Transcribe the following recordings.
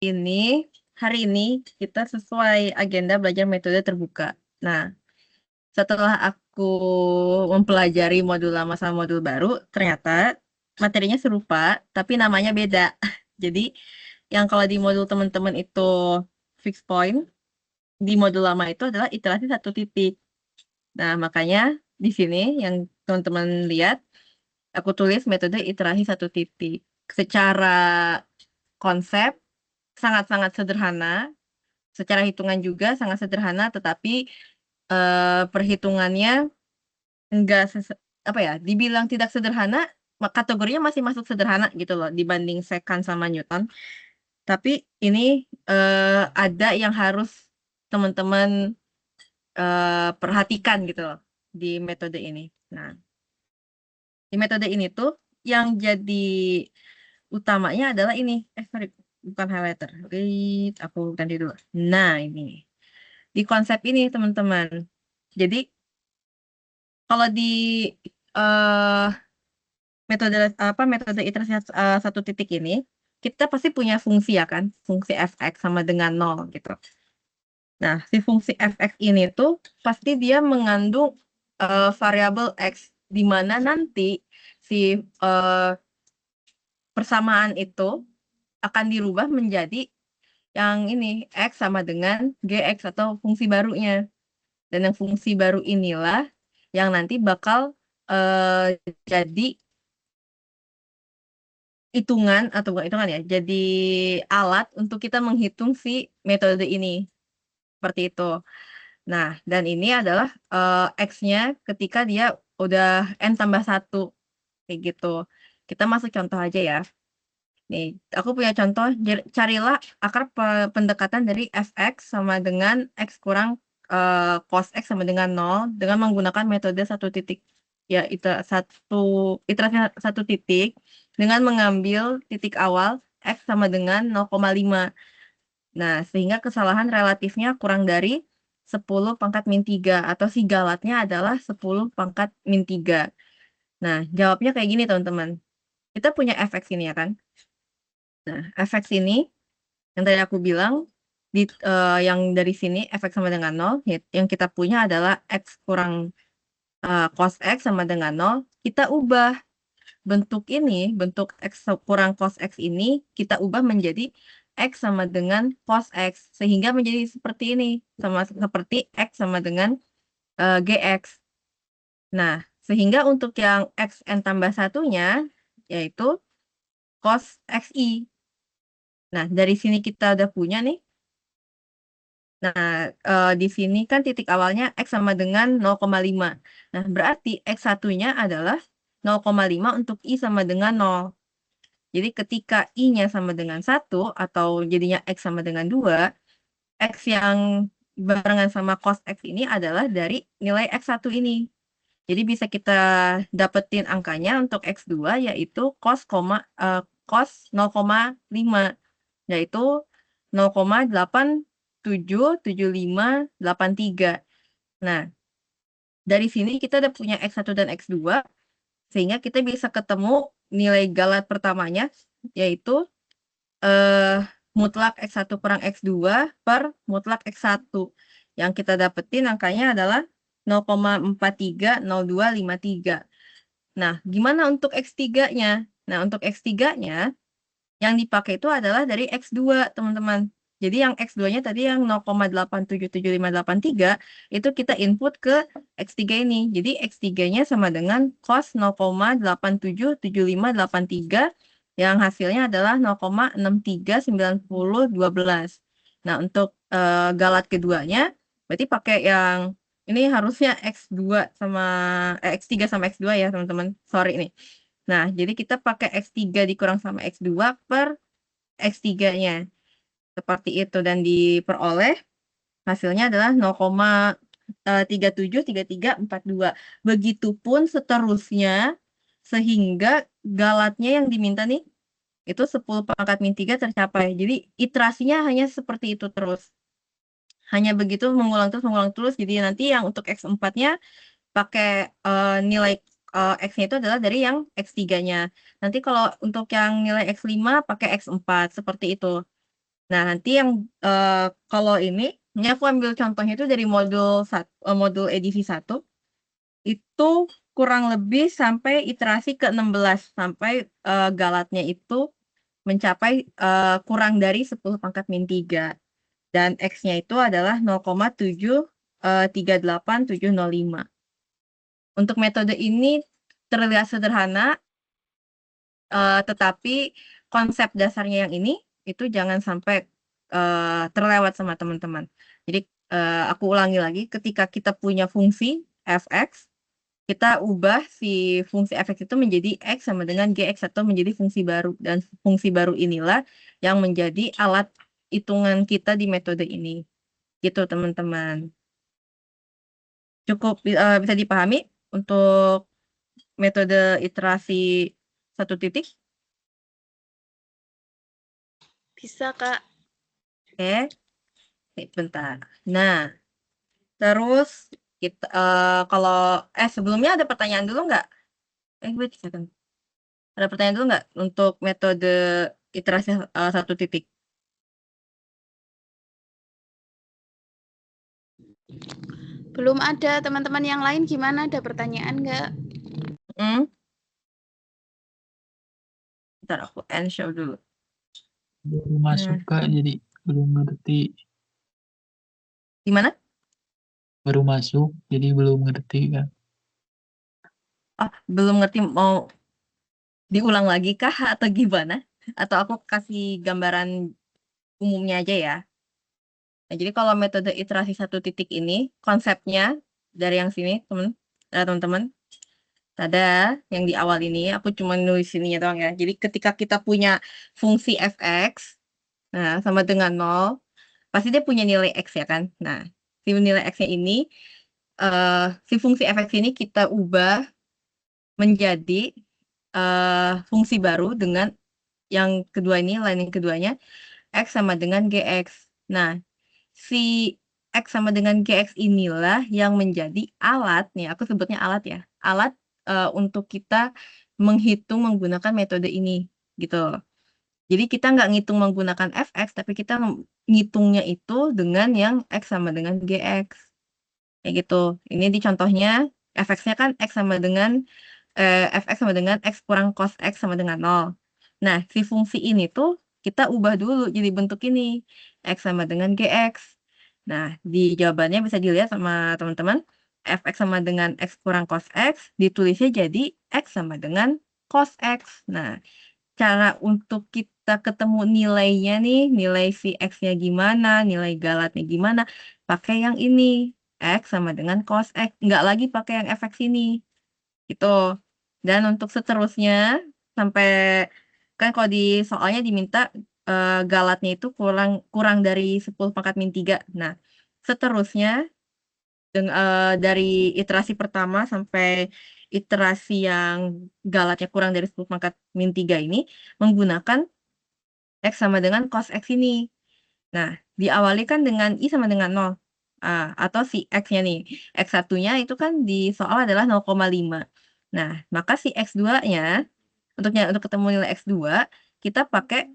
ini hari ini kita sesuai agenda belajar metode terbuka. Nah, setelah aku mempelajari modul lama sama modul baru, ternyata materinya serupa, tapi namanya beda. Jadi, yang kalau di modul teman-teman itu fixed point, di modul lama itu adalah iterasi satu titik. Nah, makanya di sini yang teman-teman lihat, aku tulis metode iterasi satu titik. Secara konsep, sangat-sangat sederhana, secara hitungan juga sangat sederhana, tetapi perhitungannya enggak apa ya, dibilang tidak sederhana, kategorinya masih masuk sederhana gitu loh dibanding Secant sama Newton. Tapi ini ada yang harus teman-teman perhatikan gitu loh di metode ini. Nah, di metode ini tuh yang jadi utamanya adalah ini. Sorry, bukan highlighter. Wait, aku ganti dulu. Nah, ini. Di konsep ini, teman-teman. Jadi, kalau di eh metode iterasi satu titik ini, kita pasti punya fungsi ya kan, fungsi fx sama dengan nol gitu. Nah, si fungsi fx ini tuh pasti dia mengandung variabel x, di mana nanti si eh, persamaan itu akan dirubah menjadi yang ini, x sama dengan gx atau fungsi barunya. Dan yang fungsi baru inilah yang nanti bakal jadi hitungan atau bukan hitungan ya, jadi alat untuk kita menghitung si metode ini. Seperti itu. Nah, dan ini adalah X-nya ketika dia udah N tambah 1. Kayak gitu. Kita masuk contoh aja ya. Nih, aku punya contoh, carilah akar pendekatan dari fx sama dengan x kurang cos x sama dengan 0 dengan menggunakan metode satu titik, ya itu iterasi satu titik dengan mengambil titik awal x sama dengan 0,5. Nah, sehingga kesalahan relatifnya kurang dari 10 pangkat min 3 atau si galatnya adalah 10 pangkat min 3. Nah, jawabnya kayak gini teman-teman. Kita punya fx ini ya kan? Nah, fx ini yang tadi aku bilang yang dari sini fx sama dengan 0, yang kita punya adalah x kurang cos x sama dengan 0. Kita ubah bentuk ini, bentuk x kurang cos x ini kita ubah menjadi x sama dengan cos x, sehingga menjadi seperti ini, sama seperti x sama dengan gx. Nah, sehingga untuk yang xn tambah satunya yaitu cos xi. Nah, dari sini kita udah punya nih. Nah, di sini kan titik awalnya X sama dengan 0,5. Nah, berarti X1-nya adalah 0,5 untuk I sama dengan 0. Jadi ketika I-nya sama dengan 1, atau jadinya X sama dengan 2, X yang barengan sama cos X ini adalah dari nilai X1 ini. Jadi bisa kita dapetin angkanya untuk X2, yaitu cos 0,5, yaitu 0,877583. Nah, dari sini kita udah punya X1 dan X2, sehingga kita bisa ketemu nilai galat pertamanya, yaitu eh, mutlak X1 kurang X2 per mutlak X1. Yang kita dapetin angkanya adalah 0,430253. Nah, gimana untuk X3-nya? Nah, untuk X3-nya, yang dipakai itu adalah dari X2, teman-teman. Jadi yang X2-nya tadi yang 0,877583 itu kita input ke X3 ini. Jadi X3-nya sama dengan cos 0,877583 yang hasilnya adalah 0,639012. Nah, untuk galat keduanya berarti pakai yang ini harusnya X2 sama X3 sama X2 ya, teman-teman. Sorry nih. Nah, jadi kita pakai X3 dikurang sama X2 per X3-nya. Seperti itu. Dan diperoleh hasilnya adalah 0,373342. Begitupun seterusnya, sehingga galatnya yang diminta nih, itu 10 pangkat min 3 tercapai. Jadi iterasinya hanya seperti itu terus. Hanya begitu mengulang terus. Jadi nanti yang untuk X4-nya pakai nilai X-nya itu adalah dari yang X3-nya. Nanti kalau untuk yang nilai X5 pakai X4, seperti itu. Nah, nanti yang kalau ini aku ambil contohnya itu dari modul edisi 1 itu kurang lebih sampai iterasi ke-16 sampai galatnya itu mencapai kurang dari 10 pangkat min 3 dan X-nya itu adalah 0,738705. Untuk metode ini terlihat sederhana, tetapi konsep dasarnya yang ini itu jangan sampai terlewat sama teman-teman. Jadi aku ulangi lagi, ketika kita punya fungsi fx, kita ubah si fungsi fx itu menjadi x sama dengan gx atau menjadi fungsi baru, dan fungsi baru inilah yang menjadi alat hitungan kita di metode ini. Gitu teman-teman. Cukup bisa dipahami untuk metode iterasi 1 titik? Bisa, Kak. Oke, bentar. Nah, terus kita kalau sebelumnya ada pertanyaan dulu nggak? Wait a second. Ada pertanyaan dulu nggak untuk metode iterasi 1 titik? Belum ada. Teman-teman yang lain gimana? Ada pertanyaan nggak? Bentar aku end show dulu. Belum masuk Kak, jadi belum ngerti. Gimana? Baru masuk, jadi belum ngerti Kak. Oh, belum ngerti, mau diulang lagi kah atau gimana? Atau aku kasih gambaran umumnya aja ya. Nah, jadi kalau metode iterasi 1 titik ini konsepnya dari yang sini teman-teman. Ada yang di awal ini aku cuma nulis ininya doang ya. Jadi ketika kita punya fungsi fx, nah sama dengan 0, pasti dia punya nilai x ya kan. Nah, si nilai x-nya ini si fungsi fx ini kita ubah menjadi fungsi baru dengan yang kedua ini, lain yang keduanya, x sama dengan gx. Nah, si x sama dengan gx inilah yang menjadi alat, nih aku sebutnya alat ya, alat untuk kita menghitung menggunakan metode ini, gitu. Jadi kita nggak ngitung menggunakan fx, tapi kita ngitungnya itu dengan yang x sama dengan gx. Kayak gitu. Ini di contohnya, fx-nya kan fx sama dengan x kurang cos x sama dengan 0. Nah, si fungsi ini tuh kita ubah dulu jadi bentuk ini, x sama dengan gx. Nah, di jawabannya bisa dilihat sama teman-teman, fx sama dengan x kurang cos x, ditulisnya jadi x sama dengan cos x. Nah, cara untuk kita ketemu nilainya nih, nilai si x-nya gimana, nilai galatnya gimana, pakai yang ini, x sama dengan cos x, nggak lagi pakai yang fx ini, gitu. Dan untuk seterusnya, sampai, kan kalau di soalnya diminta galatnya itu kurang dari 10 pangkat min 3. Nah, seterusnya, dari iterasi pertama sampai iterasi yang galatnya kurang dari 10 pangkat min 3 ini menggunakan x sama dengan cos x ini. Nah, diawali kan dengan i sama dengan 0. Atau si x-nya nih. X1-nya itu kan di soal adalah 0,5. Nah, maka si x2-nya, untuk ketemu nilai x2, kita pakai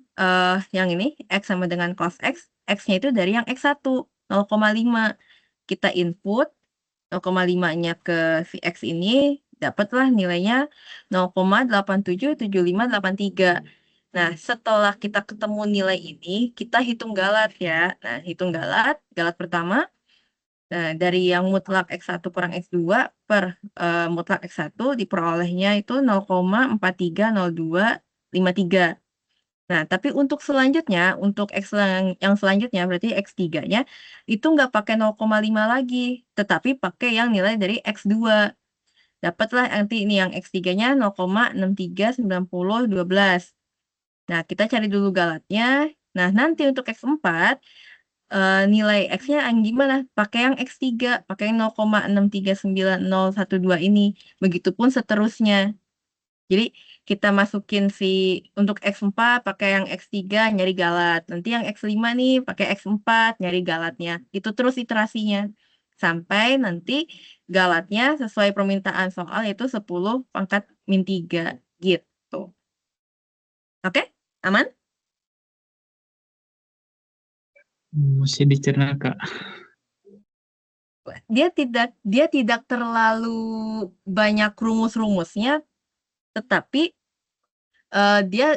yang ini, x sama dengan cos x, x-nya itu dari yang x1, 0,5. Kita input 0,5-nya ke si X ini, dapatlah nilainya 0,877583. Nah, setelah kita ketemu nilai ini, kita hitung galat ya. Nah, hitung galat pertama, dari yang mutlak X1 kurang X2 per mutlak X1 diperolehnya itu 0,430253. Nah, tapi untuk selanjutnya, untuk X yang selanjutnya, berarti X3-nya, itu nggak pakai 0,5 lagi, tetapi pakai yang nilai dari X2. Dapatlah nanti ini yang X3-nya 0,639012. Nah, kita cari dulu galatnya. Nah, nanti untuk X4, nilai X-nya yang gimana? Pakai yang X3, pakai yang 0,639012 ini. Begitupun seterusnya. Jadi kita masukin untuk X4 pakai yang X3 nyari galat. Nanti yang X5 nih pakai X4 nyari galatnya. Itu terus iterasinya. Sampai nanti galatnya sesuai permintaan soal yaitu 10 pangkat min 3 gitu. Oke? Aman? Mesti dicerna, Kak. Dia tidak terlalu banyak rumus-rumusnya, tetapi dia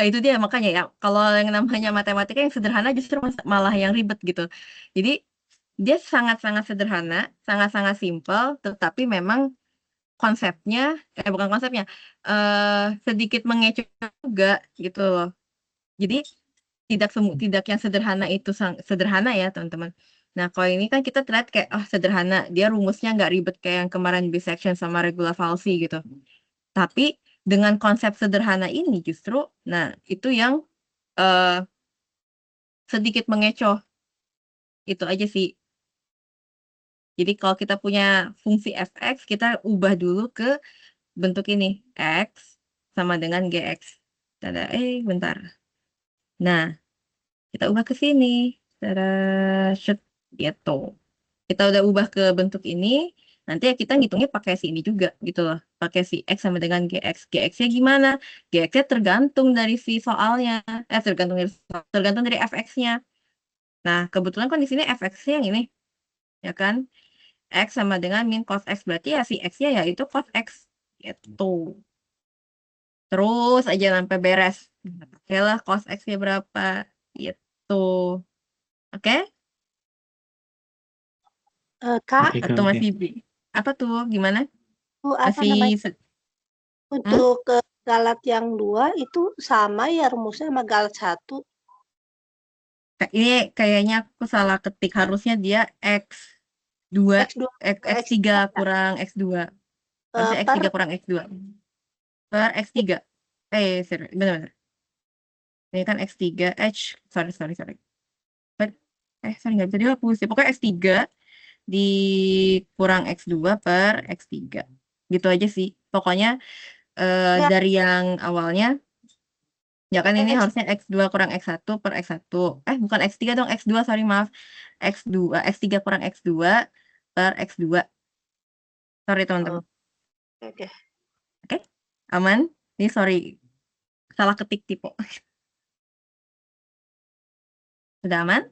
itu dia makanya ya, kalau yang namanya matematika yang sederhana justru malah yang ribet gitu. Jadi dia sangat-sangat sederhana, sangat-sangat simpel, tetapi memang konsepnya bukan konsepnya, sedikit mengecoh juga gitu loh. Jadi tidak yang sederhana itu sederhana ya teman-teman. Nah kalau ini kan kita terlihat kayak sederhana, dia rumusnya nggak ribet kayak yang kemarin bisection sama regula falsi gitu. Tapi dengan konsep sederhana ini justru, nah itu yang sedikit mengecoh. Itu aja sih. Jadi kalau kita punya fungsi fx, kita ubah dulu ke bentuk ini, x sama dengan gx. Bentar. Nah, kita ubah ke sini. Tada, set, gitu. Kita udah ubah ke bentuk ini, nanti ya kita ngitungnya pakai si ini juga gitu loh. Pakai si x sama dengan gx. Gx-nya gimana? Gx-nya tergantung dari si soalnya. Tergantung dari fx-nya. Nah, kebetulan kan di sini fx-nya yang ini, ya kan? X sama dengan min cos X. Berarti ya si X-nya ya itu cos X. Gitu. Terus aja sampai beres. Oke lah cos X-nya berapa. Gitu. Oke? Kak, Oke, Kak, Atau oke. masih apa tuh? Gimana? apa Masih namanya? Hah? Untuk ke galat yang 2 itu sama ya rumusnya sama galat 1. Ini kayaknya aku salah ketik. Harusnya dia X2 X2 X3 X3 ya? kurang X2. Harusnya Per X3 kurang X2 per X3. Sorry, benar-benar. Ini kan X3 sorry. Sorry nggak bisa dihapus ya. Pokoknya X3 dikurang X2 per X3. Gitu aja sih. Pokoknya ya, dari yang awalnya, ya kan ini X harusnya X2 kurang X1 per X1. Bukan X3 dong, X2, sorry maaf. X3 kurang X2 per X2. Sorry teman-teman. oke. Oke? Aman? Ini sorry, salah ketik tipe. Udah aman?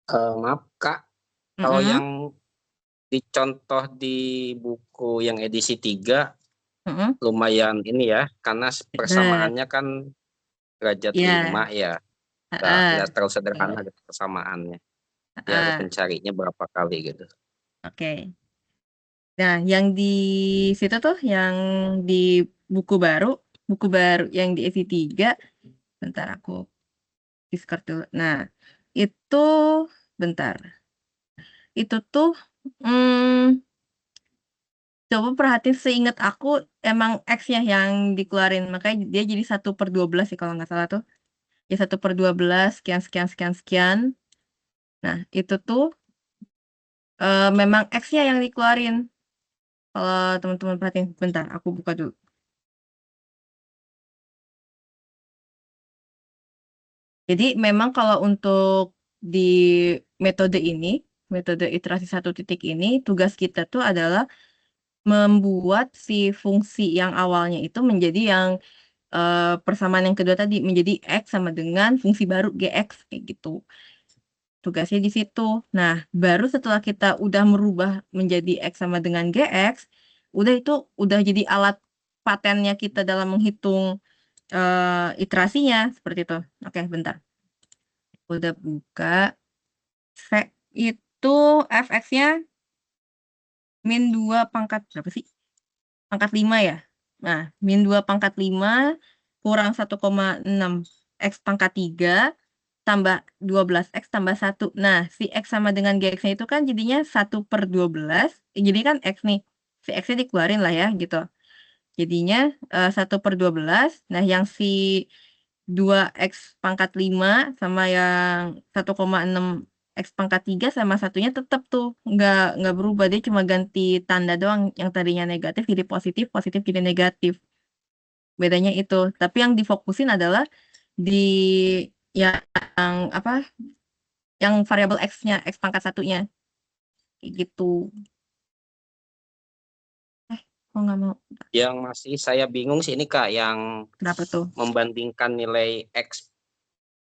Maaf Kak, kalau Mm-mm. yang dicontoh di buku yang edisi 3 Mm-mm. lumayan ini ya, karena Bener. persamaannya kan derajat Ya. 5 ya, nggak terlalu sederhana gitu persamaannya. Ya harus mencarinya berapa kali gitu. Oke. Nah, yang di situ tuh, yang di buku baru yang di esi 3, bentar aku discord dulu. Nah, itu, bentar. Itu tuh, coba perhatiin seingat aku, emang X-nya yang dikeluarin. Makanya dia jadi 1/12 sih kalau nggak salah tuh. Ya 1/12, sekian. Nah, itu tuh memang X-nya yang dikeluarin. Kalau teman-teman perhatiin, bentar, aku buka dulu. Jadi memang kalau untuk di metode ini, metode iterasi 1 titik ini, tugas kita tuh adalah membuat si fungsi yang awalnya itu menjadi yang persamaan yang kedua tadi, menjadi X sama dengan fungsi baru GX, kayak gitu. Tugasnya di situ. Nah, baru setelah kita udah merubah menjadi X sama dengan GX, udah jadi alat patennya kita dalam menghitung iterasinya, seperti itu. Oke, bentar. Udah buka. Itu fx-nya min 2 pangkat berapa sih? Pangkat 5 ya? Nah, min 2 pangkat 5 kurang 1,6 X pangkat 3 tambah 12X tambah 1. Nah, si X sama dengan GX-nya itu kan jadinya 1/12. Jadi kan X nih. Si X-nya dikeluarin lah ya, gitu. Jadinya 1/12. Nah, yang si 2X pangkat 5 sama yang 1,6 X pangkat 3 sama satunya tetap tuh nggak berubah, dia cuma ganti tanda doang, yang tadinya negatif jadi positif, positif jadi negatif, bedanya itu. Tapi yang difokusin adalah di yang apa, yang variabel X-nya, X pangkat 1-nya kayak gitu. Kok nggak mau? Yang masih saya bingung sih ini Kak, yang Kenapa tuh? membandingkan nilai X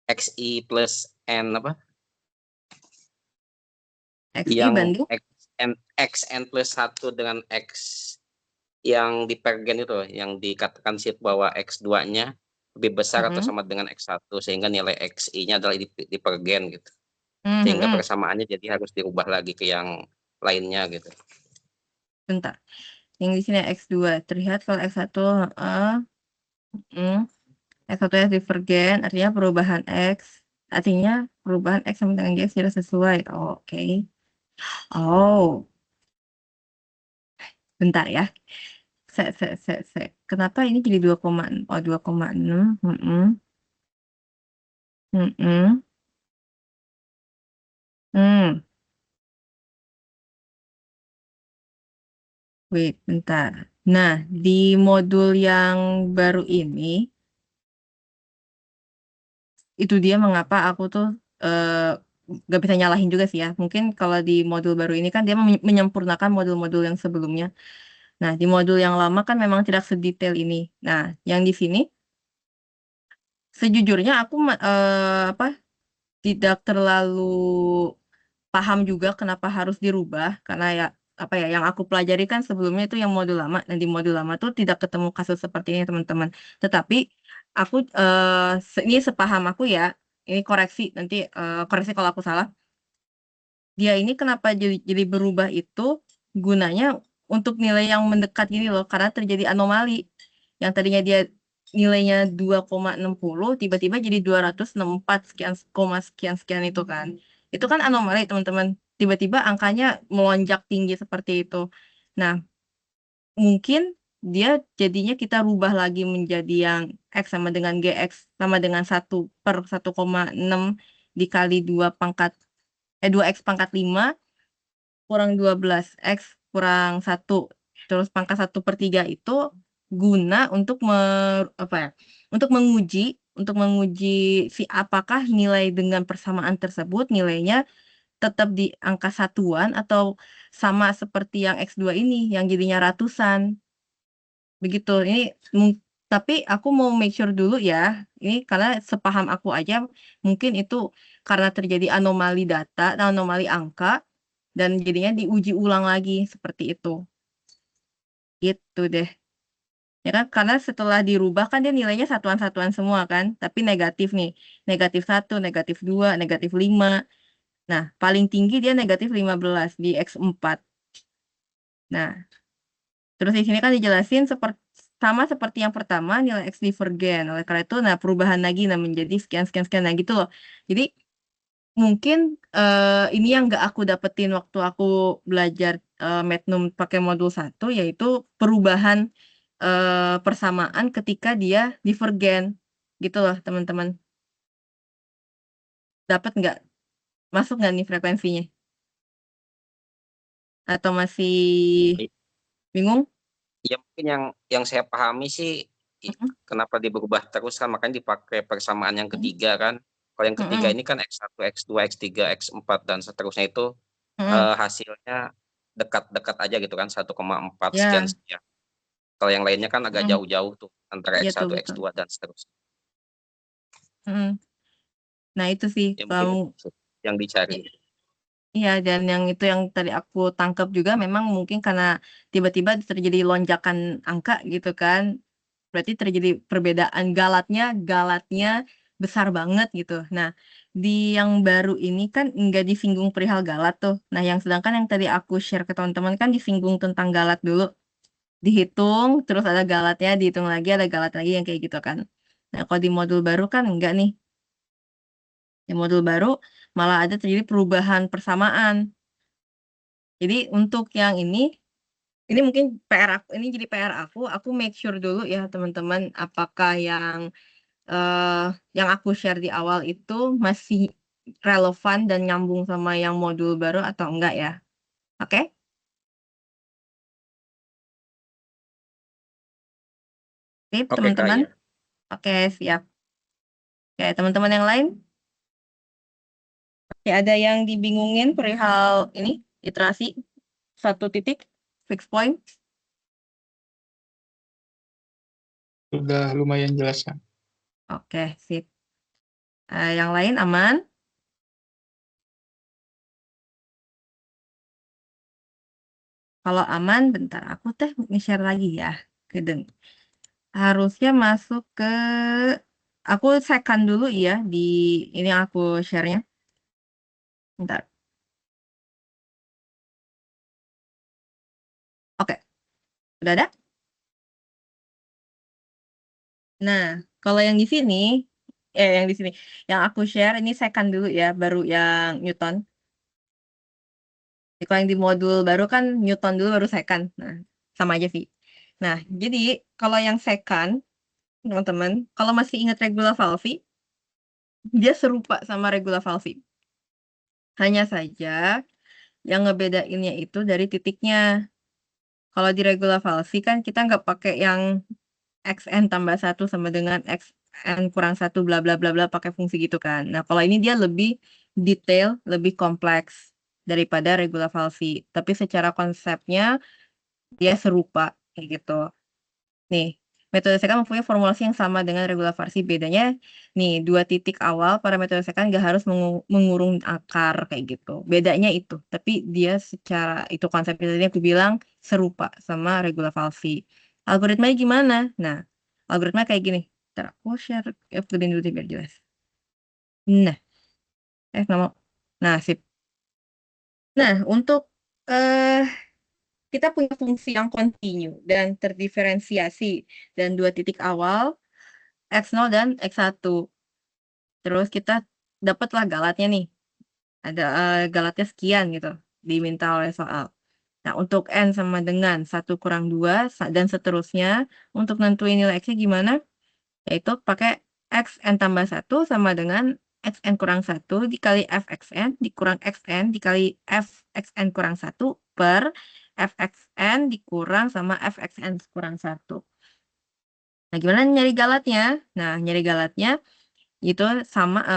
XI plus N apa? XI Yang banding XN plus 1 dengan X yang di pergen itu, yang dikatakan sheet bahwa X2-nya lebih besar atau sama dengan X1, sehingga nilai XI-nya adalah di pergen gitu. Sehingga persamaannya jadi harus dirubah lagi ke yang lainnya gitu. Bentar. Yang di sini X2 terlihat kalau X1 X1 ya divergen, artinya perubahan X, artinya perubahan X sama dengan Y tidak sesuai. Oke. Oh, bentar ya. Kenapa ini jadi 2,6? Oh, 2,6. Wait, bentar. Nah, di modul yang baru ini, itu dia mengapa aku tuh gak bisa nyalahin juga sih ya. Mungkin kalau di modul baru ini kan dia menyempurnakan modul-modul yang sebelumnya. Nah, di modul yang lama kan memang tidak sedetail ini. Nah, yang di sini, sejujurnya aku tidak terlalu paham juga kenapa harus dirubah, karena ya apa ya yang aku pelajari kan sebelumnya itu yang modul lama, dan di modul lama tuh tidak ketemu kasus seperti ini teman-teman. Tetapi aku ini sepaham aku ya, ini koreksi nanti koreksi kalau aku salah. Dia ini kenapa jadi berubah itu gunanya untuk nilai yang mendekat gini loh, karena terjadi anomali. Yang tadinya dia nilainya 2,60 tiba-tiba jadi 264 sekian sekian sekian itu kan. Itu kan anomali teman-teman. Tiba-tiba angkanya melonjak tinggi seperti itu. Nah, mungkin dia jadinya kita rubah lagi menjadi yang X sama dengan GX sama dengan 1/1,6 dikali 2X pangkat 5 kurang 12 X kurang 1 terus pangkat 1/3 itu guna untuk untuk menguji si apakah nilai dengan persamaan tersebut nilainya tetap di angka satuan atau sama seperti yang X2 ini yang jadinya ratusan. Begitu. Tapi aku mau make sure dulu ya. Ini karena sepaham aku aja mungkin itu karena terjadi anomali data, anomali angka dan jadinya diuji ulang lagi seperti itu. Gitu deh. Ya kan karena setelah dirubah kan dia nilainya satuan-satuan semua kan, tapi negatif nih. -1, -2, -5. Nah, paling tinggi dia -15 di X4. Nah, terus di sini kan dijelasin sama seperti yang pertama nilai X divergen. Oleh karena itu nah perubahan lagi nah menjadi sekian sekian sekian nah gitu loh. Jadi mungkin ini yang nggak aku dapetin waktu aku belajar Magnum pakai modul 1 yaitu perubahan persamaan ketika dia divergen gitu loh teman-teman. Dapat nggak? Masuk nggak nih frekuensinya? Atau masih bingung? Ya mungkin yang saya pahami sih kenapa dia berubah terus kan, makanya dipakai persamaan yang ketiga kan. Kalau yang ketiga ini kan X1, X2, X3, X4 dan seterusnya itu hasilnya dekat-dekat aja gitu kan 1,4 sekian Ya, sekian. Kalau yang lainnya kan agak jauh-jauh tuh antara iya tuh X1, betul. X2 dan seterusnya. Nah itu sih Ya mungkin yang dicari. iya, dan yang itu yang tadi aku tangkap juga memang mungkin karena tiba-tiba terjadi lonjakan angka gitu kan. Berarti terjadi perbedaan galatnya besar banget gitu. Nah, di yang baru ini kan nggak disinggung perihal galat tuh. Nah, yang sedangkan yang tadi aku share ke teman-teman kan disinggung tentang galat dulu. Dihitung, terus ada galatnya, dihitung lagi, ada galat lagi yang kayak gitu kan. Nah, kalau di modul baru kan enggak nih. Di modul baru malah ada terjadi perubahan persamaan. Jadi untuk yang ini mungkin PR aku, ini jadi PR aku make sure dulu ya teman-teman apakah yang aku share di awal itu masih relevan dan nyambung sama yang modul baru atau enggak ya. Oke? Sip, Oke, Kak, teman-teman. ya. Oke, siap. Oke, teman-teman yang lain? Ya, ada yang dibingungin perihal ini, iterasi 1 titik, fix point? Sudah lumayan jelas kan. Oke, sip. Yang lain aman? Kalau aman, bentar aku nge-share lagi ya. Kedeng. Harusnya masuk ke aku second dulu ya di ini yang aku share-nya. Bentar. Oke, udah ada? Nah, kalau yang di sini, yang aku share ini second dulu ya, baru yang Newton. Kalau yang di modul baru kan Newton dulu baru second. Nah, sama aja sih. Nah, jadi kalau yang second, teman-teman, kalau masih ingat regula Falvy, dia serupa sama regula Falvy. Hanya saja yang ngebedainnya itu dari titiknya. Kalau di regula Falvy kan kita nggak pakai yang xn tambah 1 sama dengan xn kurang 1 bla bla bla bla pakai fungsi gitu kan. Nah, kalau ini dia lebih detail, lebih kompleks daripada regula Falvy. Tapi secara konsepnya dia serupa kayak gitu. Nih, metode secant mempunyai formulasi yang sama dengan regula Falvy. Bedanya nih, 2 titik awal pada metode secant nggak harus mengurung akar kayak gitu. Bedanya itu. Tapi dia secara itu konsepnya tadi aku bilang serupa sama regula Falvy. Algoritmanya gimana? Nah, algoritma kayak gini. Ntar aku share gedein dulu deh biar jelas. Nah, nggak mau. Nah, sip. Nah, untuk eh kita punya fungsi yang kontinu dan terdiferensiasi dan 2 titik awal x0 dan x1. Terus kita dapatlah galatnya nih. Ada galatnya sekian gitu diminta oleh soal. Nah, untuk n sama dengan 1 kurang 2 dan seterusnya, untuk nentuin nilai x-nya gimana? Yaitu pakai xn tambah 1 sama dengan xn kurang 1 dikali fxn dikurang xn dikali fxn kurang 1 per fxn dikurang sama fxn kurang 1. Nah, gimana nyari galatnya? Nah, nyari galatnya itu sama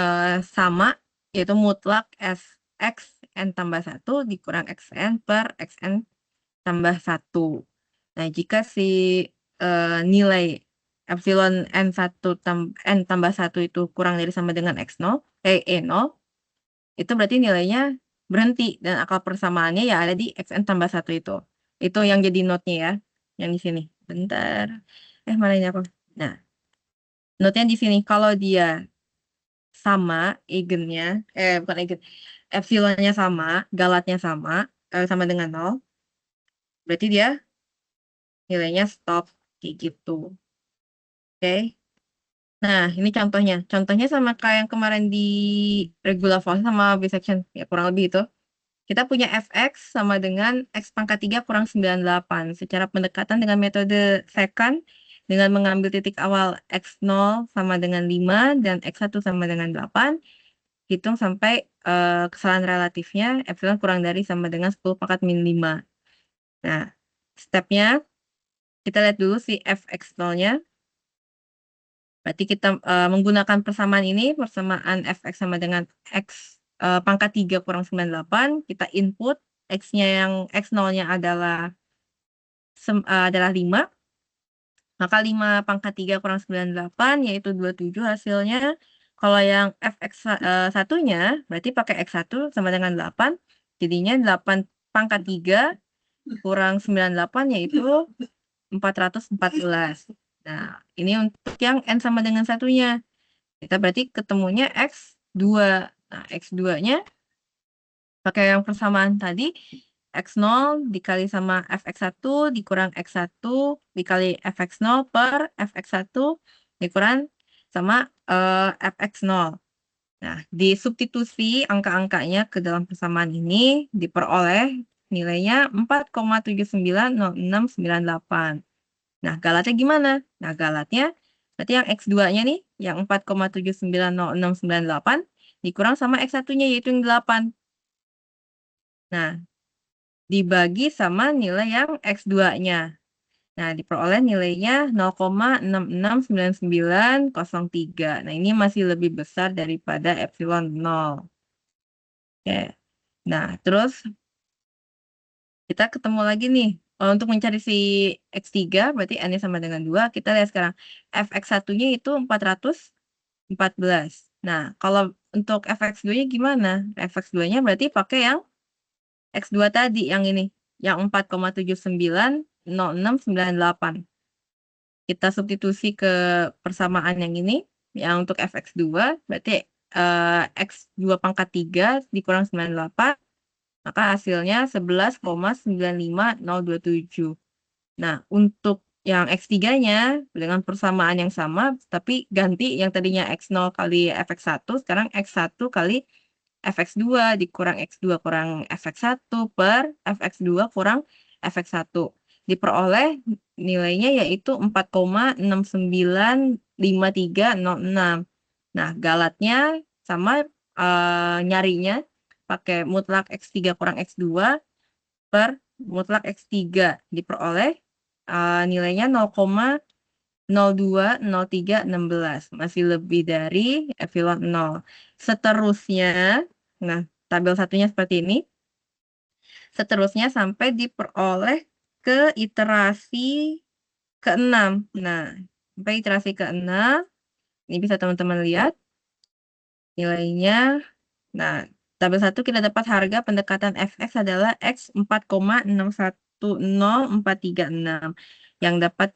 yaitu mutlak xn tambah 1 dikurang xn per xn tambah 1. Nah, jika si nilai epsilon n tambah 1 itu kurang dari sama dengan x0, E0, itu berarti nilainya berhenti dan akal persamaannya ya ada di xn tambah 1 itu. Itu yang jadi note-nya ya, yang di sini. Bentar. Mana ini aku? Nah, note-nya di sini kalau dia sama eigennya, bukan eigen, epsilonnya sama, galatnya sama, sama dengan 0, berarti dia nilainya stop kayak gitu. Oke. Nah, ini contohnya. Contohnya sama kayak yang kemarin di regula Falvy sama bisection. Ya, kurang lebih itu. Kita punya fx sama dengan x pangkat 3 kurang 98. Secara pendekatan dengan metode secant, dengan mengambil titik awal x0 sama dengan 5 dan x1 sama dengan 8, hitung sampai kesalahan relatifnya epsilon kurang dari sama dengan 10 pangkat min 5. Nah, stepnya kita lihat dulu si fx0-nya. Berarti kita menggunakan persamaan ini, persamaan fx sama dengan x pangkat 3 kurang 98, kita input x-nya yang x0-nya adalah 5, maka 5 pangkat 3 kurang 98 yaitu 27 hasilnya. Kalau yang fx satunya berarti pakai x1 sama dengan 8, jadinya 8 pangkat 3 kurang 98 yaitu 414. Nah, ini untuk yang n sama dengan satunya. Kita berarti ketemunya x2. Nah, x2-nya pakai yang persamaan tadi, x0 dikali sama fx1 dikurang x1 dikali fx0 per fx1 dikurang sama fx0. Nah, disubstitusi angka-angkanya ke dalam persamaan ini, diperoleh nilainya 4,790698. Nah, galatnya gimana? Nah, galatnya berarti yang X2-nya nih, yang 4,790698 dikurang sama X1-nya yaitu yang 8. Nah, dibagi sama nilai yang X2-nya. Nah, diperoleh nilainya 0,669903. Nah, ini masih lebih besar daripada epsilon 0. Oke. Nah, terus kita ketemu lagi nih. Untuk mencari si X3, berarti N-nya sama dengan 2. Kita lihat sekarang. Fx1-nya itu 414. Nah, kalau untuk fx2-nya gimana? Fx2-nya berarti pakai yang X2 tadi, yang ini, yang 4,790698. Kita substitusi ke persamaan yang ini, yang untuk fx2, berarti X2 pangkat 3 dikurang 98, maka hasilnya 11,95027. Nah, untuk yang X3-nya dengan persamaan yang sama, tapi ganti yang tadinya X0 kali fx1, sekarang X1 kali fx2 dikurang X2 kurang fx1 per fx2 kurang fx1. Diperoleh nilainya yaitu 4,695306. Nah, galatnya sama, nyarinya pakai mutlak X3 kurang X2 per mutlak X3. Diperoleh nilainya 0,020316, masih lebih dari epsilon 0. Seterusnya, nah tabel satunya seperti ini. Seterusnya sampai diperoleh ke iterasi ke-6. Nah, sampai iterasi ke-6, ini bisa teman-teman lihat nilainya. Nah, tabel 1 kita dapat harga pendekatan fx adalah X 4,610436 yang dapat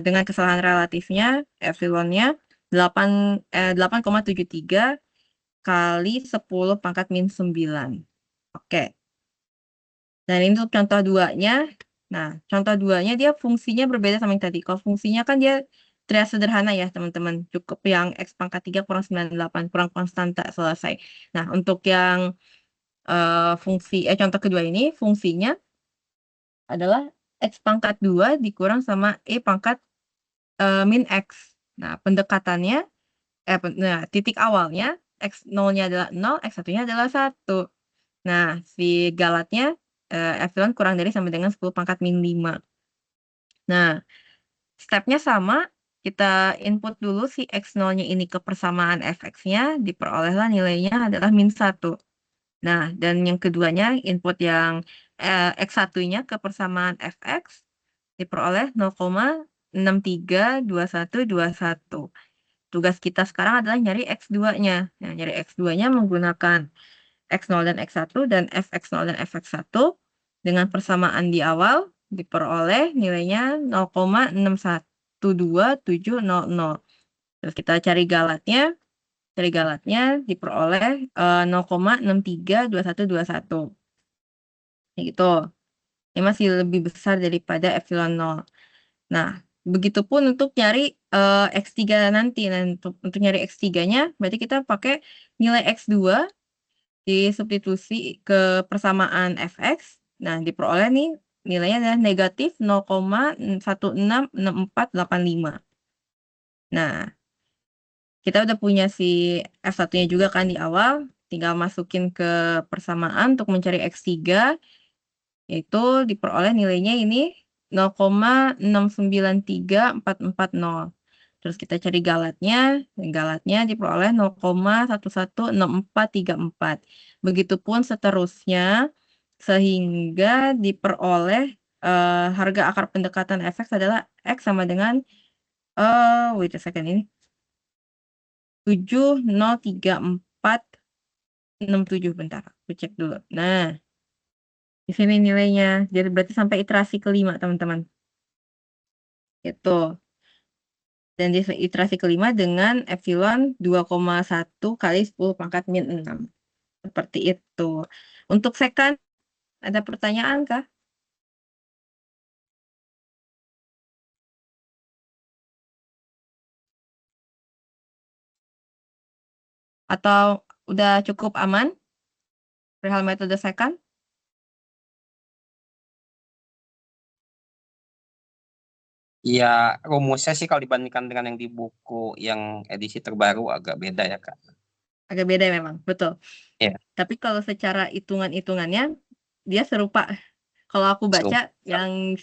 dengan kesalahan relatifnya epsilonnya 8,73 kali 10 pangkat min 9. Oke. Dan ini untuk contoh 2-nya. Nah, contoh 2-nya dia fungsinya berbeda sama yang tadi. Kalau fungsinya kan dia terlihat sederhana ya, teman-teman. Cukup yang X pangkat 3 kurang 98, kurang konstanta, selesai. Nah, untuk yang contoh kedua ini, fungsinya adalah X pangkat 2 dikurang sama E pangkat min X. Nah, pendekatannya, titik awalnya, X0-nya adalah 0, X1-nya adalah 1. Nah, si galatnya, epsilon kurang dari sama dengan 10 pangkat min 5. Nah, stepnya sama, kita input dulu si X0-nya ini ke persamaan fx-nya, diperolehlah nilainya adalah min 1. Nah, dan yang keduanya, input yang X1-nya ke persamaan fx, diperoleh 0,632121. Tugas kita sekarang adalah nyari X2-nya. Nah, nyari X2-nya menggunakan X0 dan X1 dan fx0 dan fx1 dengan persamaan di awal diperoleh nilainya 0,612700. Terus kita cari galatnya. Dari galatnya diperoleh 0,632121. Gitu. Ini masih lebih besar daripada epsilon 0. Nah, begitupun untuk nyari X3 nanti. Nah, untuk nyari X3-nya berarti kita pakai nilai X2 disubstitusi ke persamaan fx. Nah, diperoleh nih nilainya adalah negatif 0,166485. Nah, kita udah punya si F1-nya juga kan di awal, tinggal masukin ke persamaan untuk mencari X3, yaitu diperoleh nilainya ini 0,693440. Terus kita cari galatnya diperoleh 0,116434. Begitupun seterusnya, sehingga diperoleh harga akar pendekatan fx adalah X sama dengan, wait a second ini, 7,03467, bentar, aku cek dulu. Nah, di sini nilainya, jadi berarti sampai iterasi kelima, teman-teman. Itu. Dan di iterasi kelima dengan epsilon 2,1 kali 10 pangkat min 6. Seperti itu. Untuk second, ada pertanyaan kah? Atau udah cukup aman perihal metode second? Ya, rumusnya sih kalau dibandingkan dengan yang di buku yang edisi terbaru agak beda ya, Kak. Agak beda memang, betul. Iya. Tapi kalau secara hitungan-hitungannya, dia serupa. Kalau aku baca yang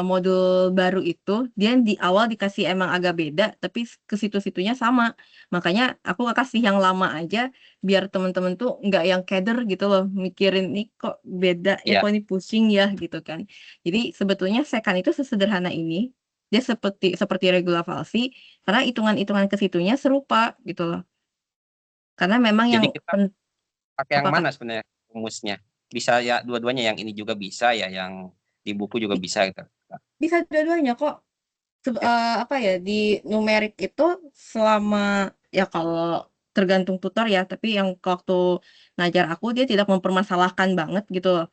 modul baru itu, dia di awal dikasih emang agak beda, tapi ke situ-situnya sama. Makanya aku kasih yang lama aja, biar teman-teman tuh nggak yang keder gitu loh, mikirin nih kok beda ya, Iya. kok ini pusing ya gitu kan. Jadi sebetulnya second itu sesederhana ini. dia seperti regula falsi karena hitungan-hitungan ke situnya serupa gitu loh. Karena memang yang Jadi kita pakai yang apa, Kak? mana sebenarnya rumusnya? Bisa ya dua-duanya, yang ini juga bisa ya, yang di buku juga bisa gitu. Bisa dua-duanya kok. Apa ya, di numerik itu selama ya kalau tergantung tutor ya, tapi yang waktu ngajar aku dia tidak mempermasalahkan banget gitu loh.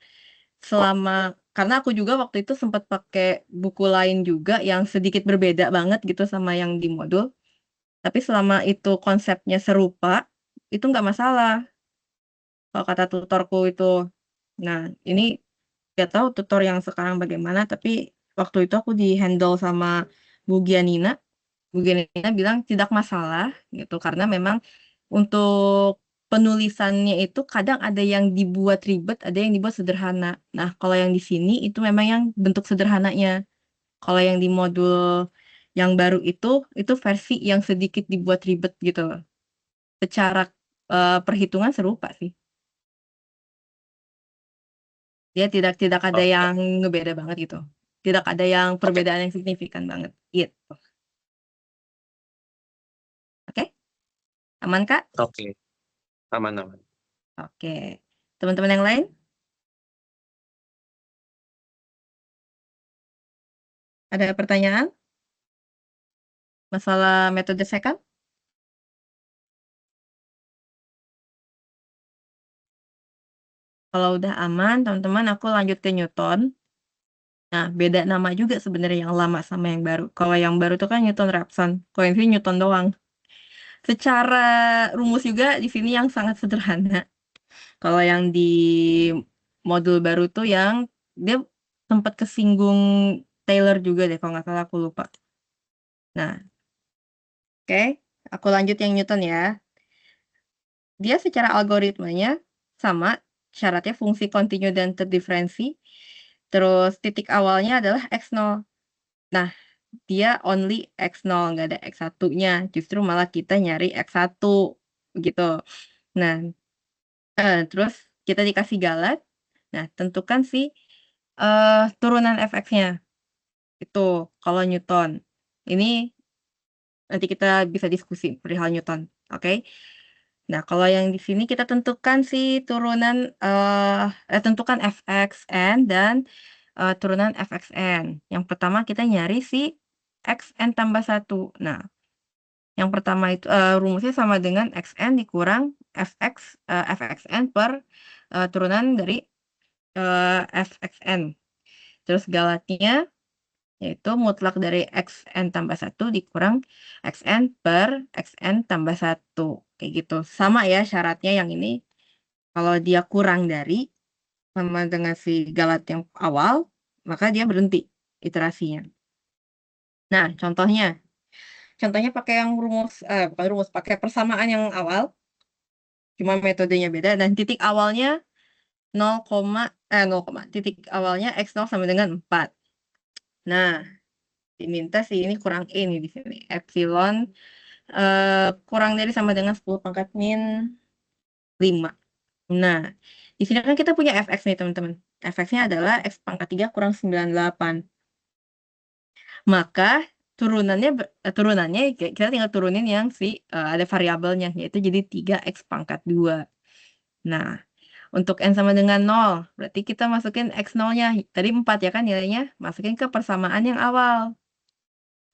Selama karena aku juga waktu itu sempat pakai buku lain juga yang sedikit berbeda banget gitu sama yang di modul. Tapi selama itu konsepnya serupa, itu nggak masalah kalau kata tutorku itu. Nah, ini nggak tahu tutor yang sekarang bagaimana, tapi waktu itu aku di-handle sama Bu Gianina. Bu Gianina bilang tidak masalah gitu, karena memang untuk penulisannya itu kadang ada yang dibuat ribet, ada yang dibuat sederhana. Nah, kalau yang di sini itu memang yang bentuk sederhananya. Kalau yang di modul yang baru itu versi yang sedikit dibuat ribet gitu loh. Secara perhitungan serupa sih. Dia tidak ada Oke. yang ngebeda banget gitu. Tidak ada yang perbedaan yang signifikan banget gitu. Oke? Aman, Kak? Oke, aman. Oke. Teman-teman yang lain? Ada pertanyaan? Masalah metode second? Kalau udah aman, teman-teman aku lanjut ke Newton. Nah, beda nama juga sebenarnya yang lama sama yang baru. Kalau yang baru itu kan Newton-Raphson. Kalau yang ini Newton doang. Secara rumus juga di sini yang sangat sederhana. Kalau yang di modul baru tuh yang dia sempat kesinggung Taylor juga deh kalau nggak salah, aku lupa. Nah, oke, aku lanjut yang Newton ya. Dia secara algoritmanya sama, syaratnya fungsi kontinu dan terdiferensi. Terus titik awalnya adalah x0. Nah, dia only x0, nggak ada x1-nya. Justru malah kita nyari x1 gitu. Nah, terus kita dikasih galat. Nah, tentukan si turunan fx-nya. Itu kalau Newton. Ini nanti kita bisa diskusi perihal Newton. Oke. Nah, kalau yang di sini kita tentukan si turunan tentukan fxn dan turunan fxn. Yang pertama kita nyari si xn tambah 1. Nah, yang pertama itu rumusnya sama dengan xn dikurang fxn per turunan dari fxn. Terus galatnya yaitu mutlak dari xn tambah 1 dikurang xn per xn tambah 1. Kayak gitu. Sama ya syaratnya yang ini. Kalau dia kurang dari sama dengan si galat yang awal, maka dia berhenti iterasinya. Nah, contohnya pakai yang bukan rumus, pakai persamaan yang awal, cuma metodenya beda, dan titik awalnya 0, titik awalnya x0 sama dengan 4. Nah, diminta sih ini kurang E nih di sini. Epsilon kurang dari sama dengan 10 pangkat min 5. Nah, di sini kan kita punya fx nih teman-teman. Fx-nya adalah x pangkat 3 kurang 98. Maka turunannya kita tinggal turunin yang ada variabelnya, yaitu jadi 3x pangkat 2. Nah, untuk n sama dengan 0, berarti kita masukin x0-nya. Tadi 4 ya kan nilainya, masukin ke persamaan yang awal.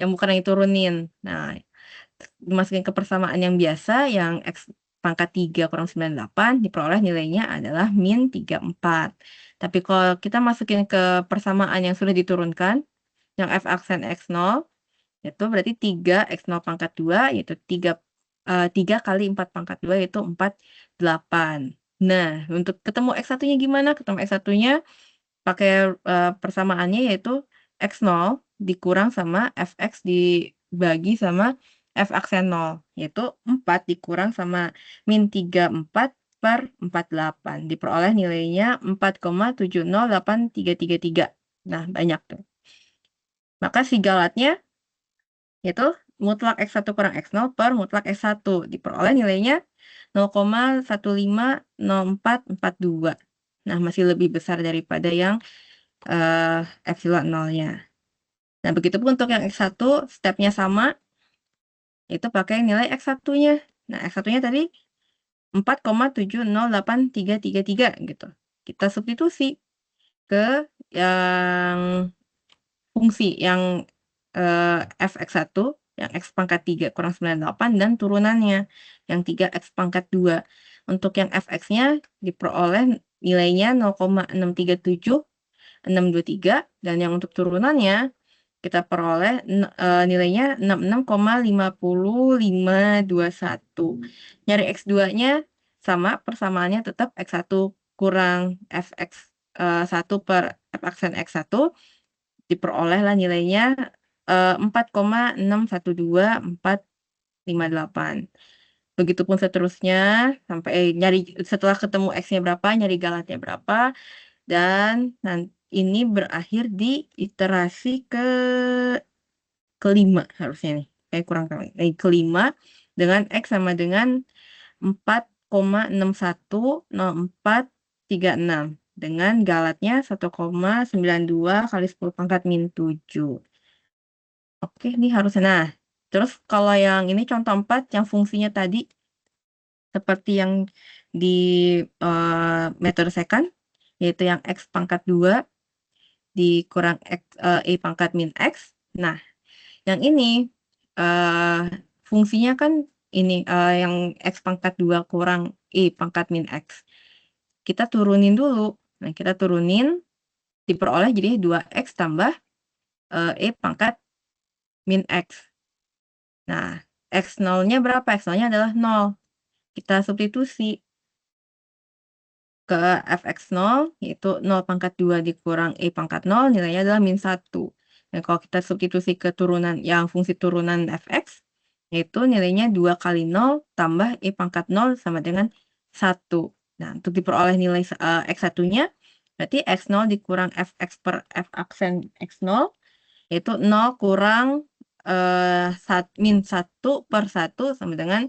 Yang bukan yang diturunin. Nah, dimasukin ke persamaan yang biasa, yang x pangkat 3 kurang 98, diperoleh nilainya adalah min 34. Tapi kalau kita masukin ke persamaan yang sudah diturunkan, yang f aksen x0, itu berarti 3 x0 pangkat 2, yaitu 3 kali 4 pangkat 2, yaitu 48. Nah, untuk ketemu x1-nya gimana? Ketemu x1-nya pakai persamaannya yaitu x0 dikurang sama fx dibagi sama f aksen 0, yaitu 4 dikurang sama min 34 per 48. Diperoleh nilainya 4,70833. Nah, banyak tuh. Maka si galatnya yaitu mutlak x1 kurang x0 per mutlak x1. Diperoleh nilainya 0,150442. Nah, masih lebih besar daripada yang epsilon 0-nya. Nah, begitupun untuk yang X1, stepnya sama, itu pakai nilai X1-nya. Nah, X1-nya tadi 4,708333 gitu. Kita substitusi ke yang fungsi yang fx1 yang x pangkat 3 kurang 98 dan turunannya yang 3x pangkat 2. Untuk yang fx-nya diperoleh nilainya 0,637623 dan yang untuk turunannya kita peroleh nilainya 66,50521. Nyari X2-nya sama, persamaannya tetap X1 kurang Fx1 per F X1, diperolehlah nilainya 4,612458. Begitupun seterusnya sampai nyari setelah ketemu X-nya berapa, nyari galatnya berapa, dan ini berakhir di iterasi kelima harusnya nih. Kurang kelima dengan X sama dengan 4,610436 dengan galatnya 1,92 kali 10 pangkat min 7. Oke, ini harusnya. Nah, terus kalau yang ini contoh 4 yang fungsinya tadi seperti yang di metode second, yaitu yang X pangkat 2 dikurang E pangkat min X. Nah, yang ini fungsinya kan ini yang X pangkat 2 kurang E pangkat min X. Kita turunin dulu. Nah, kita turunin, diperoleh jadi 2X tambah E pangkat min X. Nah, X0-nya berapa? X0-nya adalah 0. Kita substitusi ke Fx0, yaitu 0 pangkat 2 dikurang E pangkat 0, nilainya adalah min 1. Dan kalau kita substitusi ke turunan yang fungsi turunan Fx, yaitu nilainya 2 kali 0 tambah E pangkat 0 sama dengan 1. Nah, untuk diperoleh nilai X1-nya, berarti X0 dikurang Fx per F aksen X0, yaitu 0 kurang min 1 per 1 sama dengan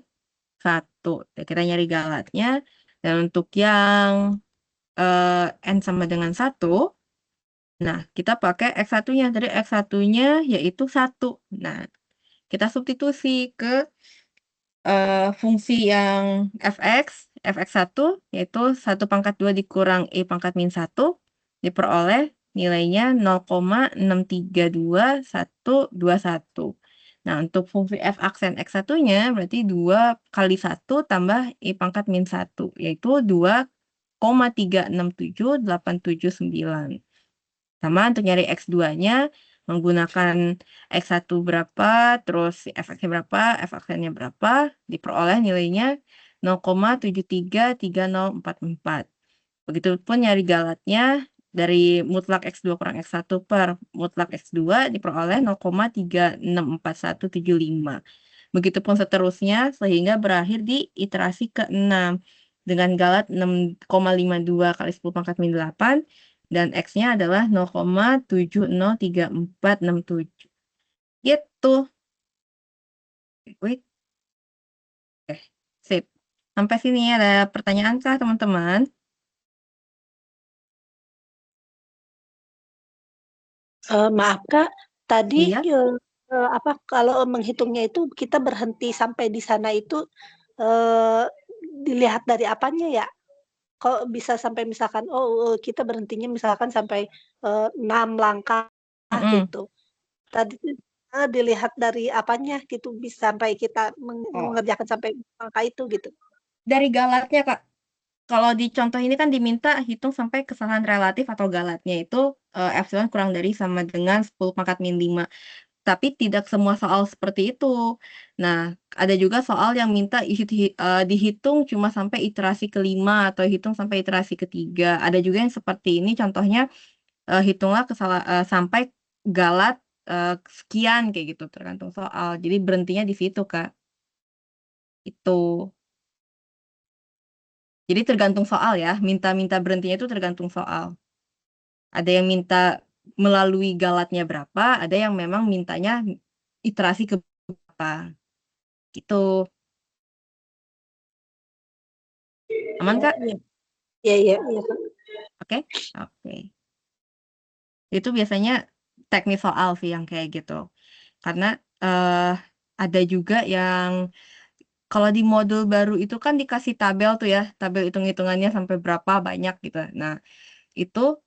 1. Kita nyari galatnya. Dan untuk yang N sama dengan 1, nah kita pakai X1-nya. Tadi X1-nya yaitu 1. Nah, kita substitusi ke fungsi yang Fx1 yaitu 1 pangkat 2 dikurang E pangkat min 1, diperoleh nilainya 0,632121. Nah, untuk fungsi F aksen X1-nya berarti 2 kali 1 tambah E pangkat min 1, yaitu 2,367879. Sama untuk nyari X2-nya, menggunakan X1 berapa, terus Fx-nya berapa, F aksennya berapa, diperoleh nilainya 0,733044. Begitupun nyari galatnya, dari mutlak X2 kurang X1 per mutlak X2 diperoleh 0,364175. Begitupun seterusnya sehingga berakhir di iterasi ke-6 dengan galat 6,52 kali 10 pangkat min 8 dan X-nya adalah 0,703467. Gitu. Wait. Oke, sip. Sampai sini ada pertanyaan kah teman-teman? Maaf Kak, tadi Iya. kalau menghitungnya itu kita berhenti sampai di sana itu dilihat dari apanya ya? Kok bisa sampai misalkan kita berhentinya misalkan sampai 6 langkah gitu. Tadi dilihat dari apanya gitu bisa sampai kita mengerjakan sampai angka itu gitu? Dari galatnya Kak. Kalau di contoh ini kan diminta hitung sampai kesalahan relatif atau galatnya itu epsilon kurang dari sama dengan 10 pangkat min 5. Tapi tidak semua soal seperti itu. Nah, ada juga soal yang minta dihitung cuma sampai iterasi kelima atau hitung sampai iterasi ketiga. Ada juga yang seperti ini, contohnya hitunglah sampai galat sekian kayak gitu, tergantung soal. Jadi berhentinya di situ, Kak. Itu. Jadi tergantung soal ya, minta berhentinya itu tergantung soal. Ada yang minta melalui galatnya berapa, ada yang memang mintanya iterasi ke berapa. Gitu. Aman, Kak? Iya, Kak. Oke. Itu biasanya teknis soal sih yang kayak gitu. Karena ada juga yang kalau di modul baru itu kan dikasih tabel tuh ya, tabel hitung-hitungannya sampai berapa banyak gitu. Nah, itu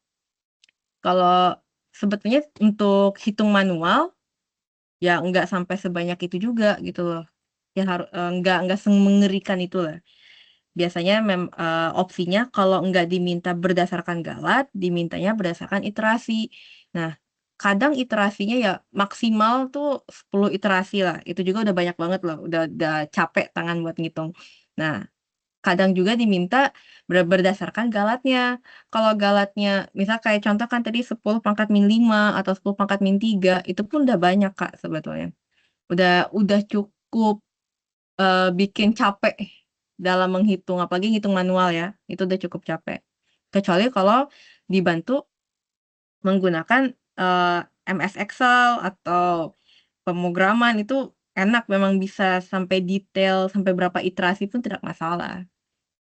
kalau sebetulnya untuk hitung manual ya nggak sampai sebanyak itu juga gitu loh. Ya harus nggak semengerikan itu lah. Biasanya opsinya kalau nggak diminta berdasarkan galat, dimintanya berdasarkan iterasi. Nah, kadang iterasinya ya maksimal tuh 10 iterasi lah. Itu juga udah banyak banget loh, udah capek tangan buat ngitung. Nah, kadang juga diminta berdasarkan galatnya. Kalau galatnya, misal kayak contoh kan tadi 10 pangkat min 5 atau 10 pangkat min 3, itu pun udah banyak Kak sebetulnya. Udah cukup bikin capek dalam menghitung, apalagi ngitung manual ya, itu udah cukup capek. Kecuali kalau dibantu menggunakan MS Excel atau pemrograman itu enak, memang bisa sampai detail, sampai berapa iterasi pun tidak masalah.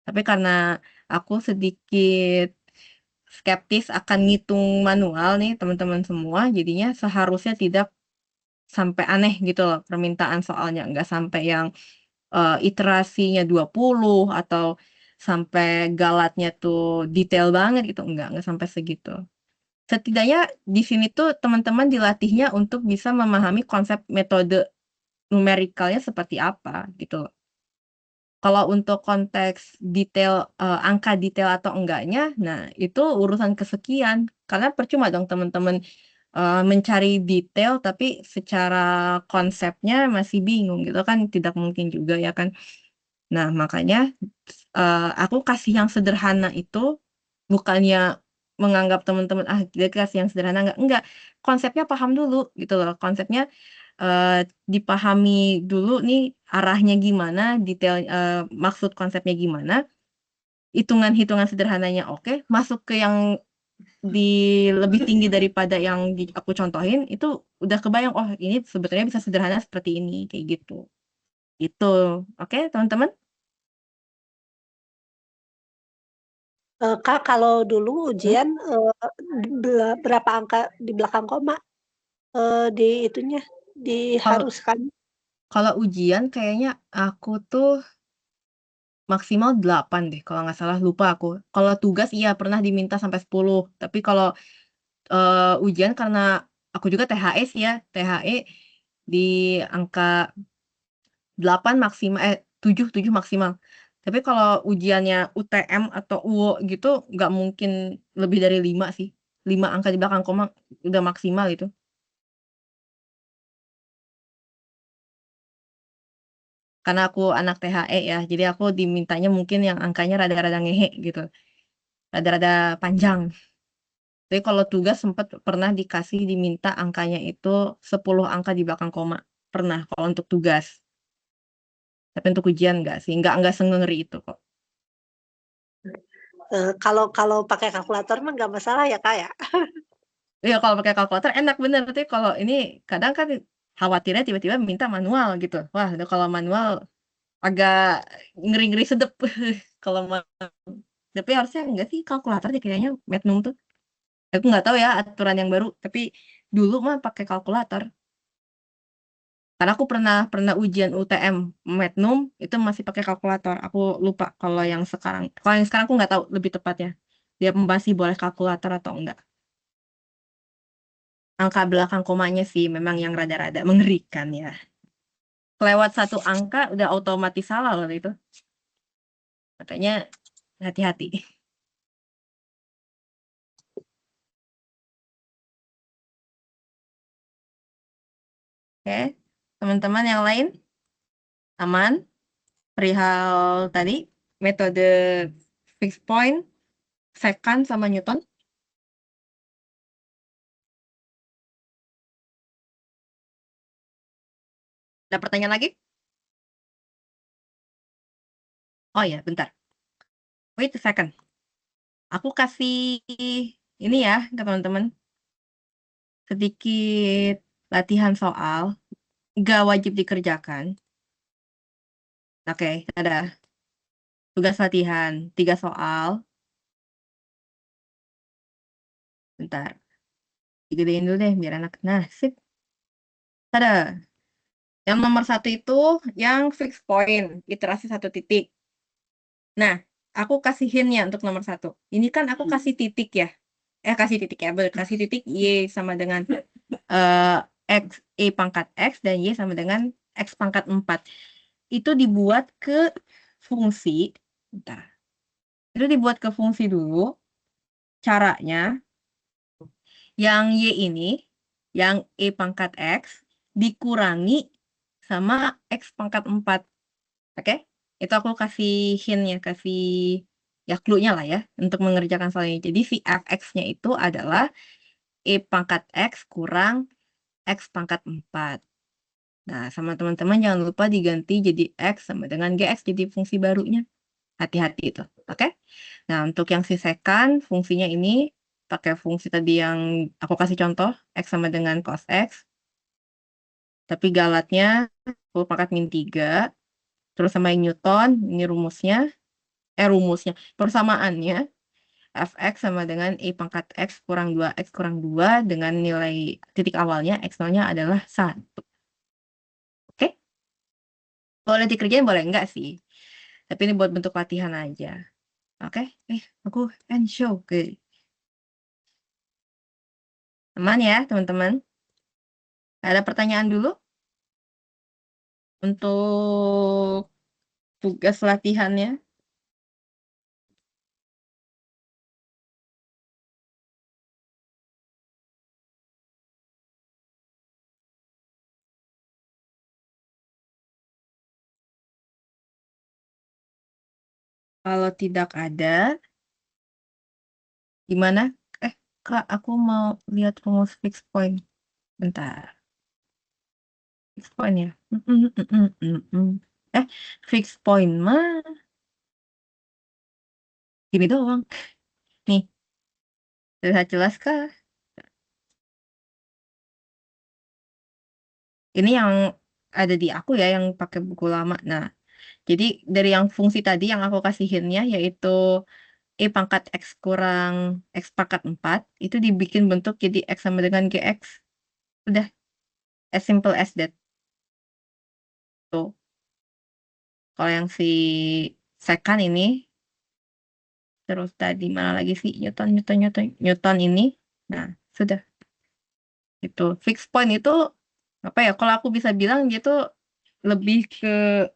Tapi karena aku sedikit skeptis akan ngitung manual nih teman-teman semua, jadinya seharusnya tidak sampai aneh gitu loh permintaan soalnya, nggak sampai yang iterasinya 20 atau sampai galatnya tuh detail banget gitu, enggak sampai segitu. Setidaknya di sini tuh teman-teman dilatihnya untuk bisa memahami konsep metode numerikalnya seperti apa gitu loh. Kalau untuk konteks detail, angka detail atau enggaknya, nah itu urusan kesekian. Karena percuma dong teman-teman, mencari detail tapi secara konsepnya masih bingung gitu kan, tidak mungkin juga ya kan. Nah makanya, aku kasih yang sederhana itu, bukannya menganggap teman-teman, "Ah dia kasih yang sederhana," enggak, konsepnya paham dulu gitu loh, konsepnya dipahami dulu nih arahnya gimana, detail maksud konsepnya gimana, hitungan-hitungan sederhananya oke, masuk ke yang lebih tinggi daripada yang aku contohin, itu udah kebayang, "Oh ini sebetulnya bisa sederhana seperti ini," kayak gitu. Gitu, oke teman-teman? Kak, kalau dulu Hmm? ujian, berapa angka di belakang koma, di itunya, diharuskan? Kalau ujian kayaknya aku tuh maksimal 8 deh kalau nggak salah, lupa aku. Kalau tugas iya pernah diminta sampai 10, tapi kalau ujian karena aku juga THE sih ya, THE di angka 8 maksimal 7 maksimal. Tapi kalau ujiannya UTM atau UO gitu nggak mungkin lebih dari 5 sih. 5 angka di belakang koma udah maksimal itu. Karena aku anak THE ya, jadi aku dimintanya mungkin yang angkanya rada-rada ngehe gitu, rada-rada panjang. Tapi kalau tugas sempat pernah dikasih diminta angkanya itu 10 angka di belakang koma, pernah kalau untuk tugas. Tapi untuk ujian enggak sih, enggak sengeri itu kok. Kalau pakai kalkulator mah nggak masalah ya, Kak, ya? Iya kalau pakai kalkulator enak bener, tapi kalau ini kadang kan khawatirnya tiba-tiba minta manual gitu. Wah, udah kalau manual agak ngeri-ngeri sedep kalau tapi harusnya enggak sih kalkulator deh kayaknya Magnum tuh. Aku nggak tahu ya aturan yang baru, tapi dulu mah pakai kalkulator. Karena aku pernah ujian UTM Magnum itu masih pakai kalkulator. Aku lupa kalau yang sekarang. Kalau yang sekarang aku nggak tahu lebih tepatnya. Dia masih boleh kalkulator atau enggak. Angka belakang komanya sih memang yang rada-rada mengerikan ya. Kelewat 1 angka udah otomatis salah loh itu. Makanya hati-hati. Oke, teman-teman yang lain aman? Perihal tadi metode fixed point, second sama Newton. Ada pertanyaan lagi? Oh ya, bentar. Wait a second. Aku kasih ini ya ke teman-teman. Sedikit latihan soal. Nggak wajib dikerjakan. Oke, ada tugas latihan. 3 soal. Bentar. Digedein dulu deh biar enak. Nah, sip. Tada. Yang nomor 1 itu yang fixed point, iterasi 1 titik. Nah, aku kasih hint-nya untuk nomor 1. Ini kan aku kasih titik ya. Kasih titik ya, kasih titik Y sama dengan X, Y pangkat X dan Y sama dengan X pangkat 4. Itu dibuat ke fungsi, bentar. Itu dibuat ke fungsi dulu. Caranya, yang Y ini, yang Y pangkat X, dikurangi sama X pangkat 4. Oke? Itu aku kasih hint-nya, kasih ya clue-nya lah ya, untuk mengerjakan soal ini. Jadi si fx-nya itu adalah Y pangkat X kurang X pangkat 4. Nah, sama teman-teman jangan lupa diganti jadi X sama dengan GX jadi fungsi barunya. Hati-hati itu. Oke? Nah, untuk yang si second, fungsinya ini pakai fungsi tadi yang aku kasih contoh, X sama dengan cos X. Tapi galatnya 10 pangkat min 3. Terus sama Newton, ini rumusnya, persamaannya, fx sama dengan Y pangkat X kurang 2X kurang 2 dengan nilai titik awalnya, X0-nya adalah 1. Oke? Boleh dikerjain, boleh enggak sih. Tapi ini buat bentuk latihan aja. Oke? Aku end show. Oke. Aman ya, teman-teman? Ada pertanyaan dulu? Untuk tugas latihannya? Kalau tidak ada, gimana? Kak, aku mau lihat rumus fixed point. Bentar. Fixed point ya? Fixed point mah gini doang. Nih, terlihat jelas kah? Ini yang ada di aku ya, yang pakai buku lama. Nah, jadi dari yang fungsi tadi yang aku kasihinnya, yaitu Y pangkat X kurang X pangkat 4, itu dibikin bentuk jadi X sama dengan GX. Udah, as simple as that. Tuh. Kalau yang si second ini, terus tadi mana lagi sih Newton ini. Nah, sudah. Itu fixed point itu apa ya? Kalau aku bisa bilang dia tuh lebih ke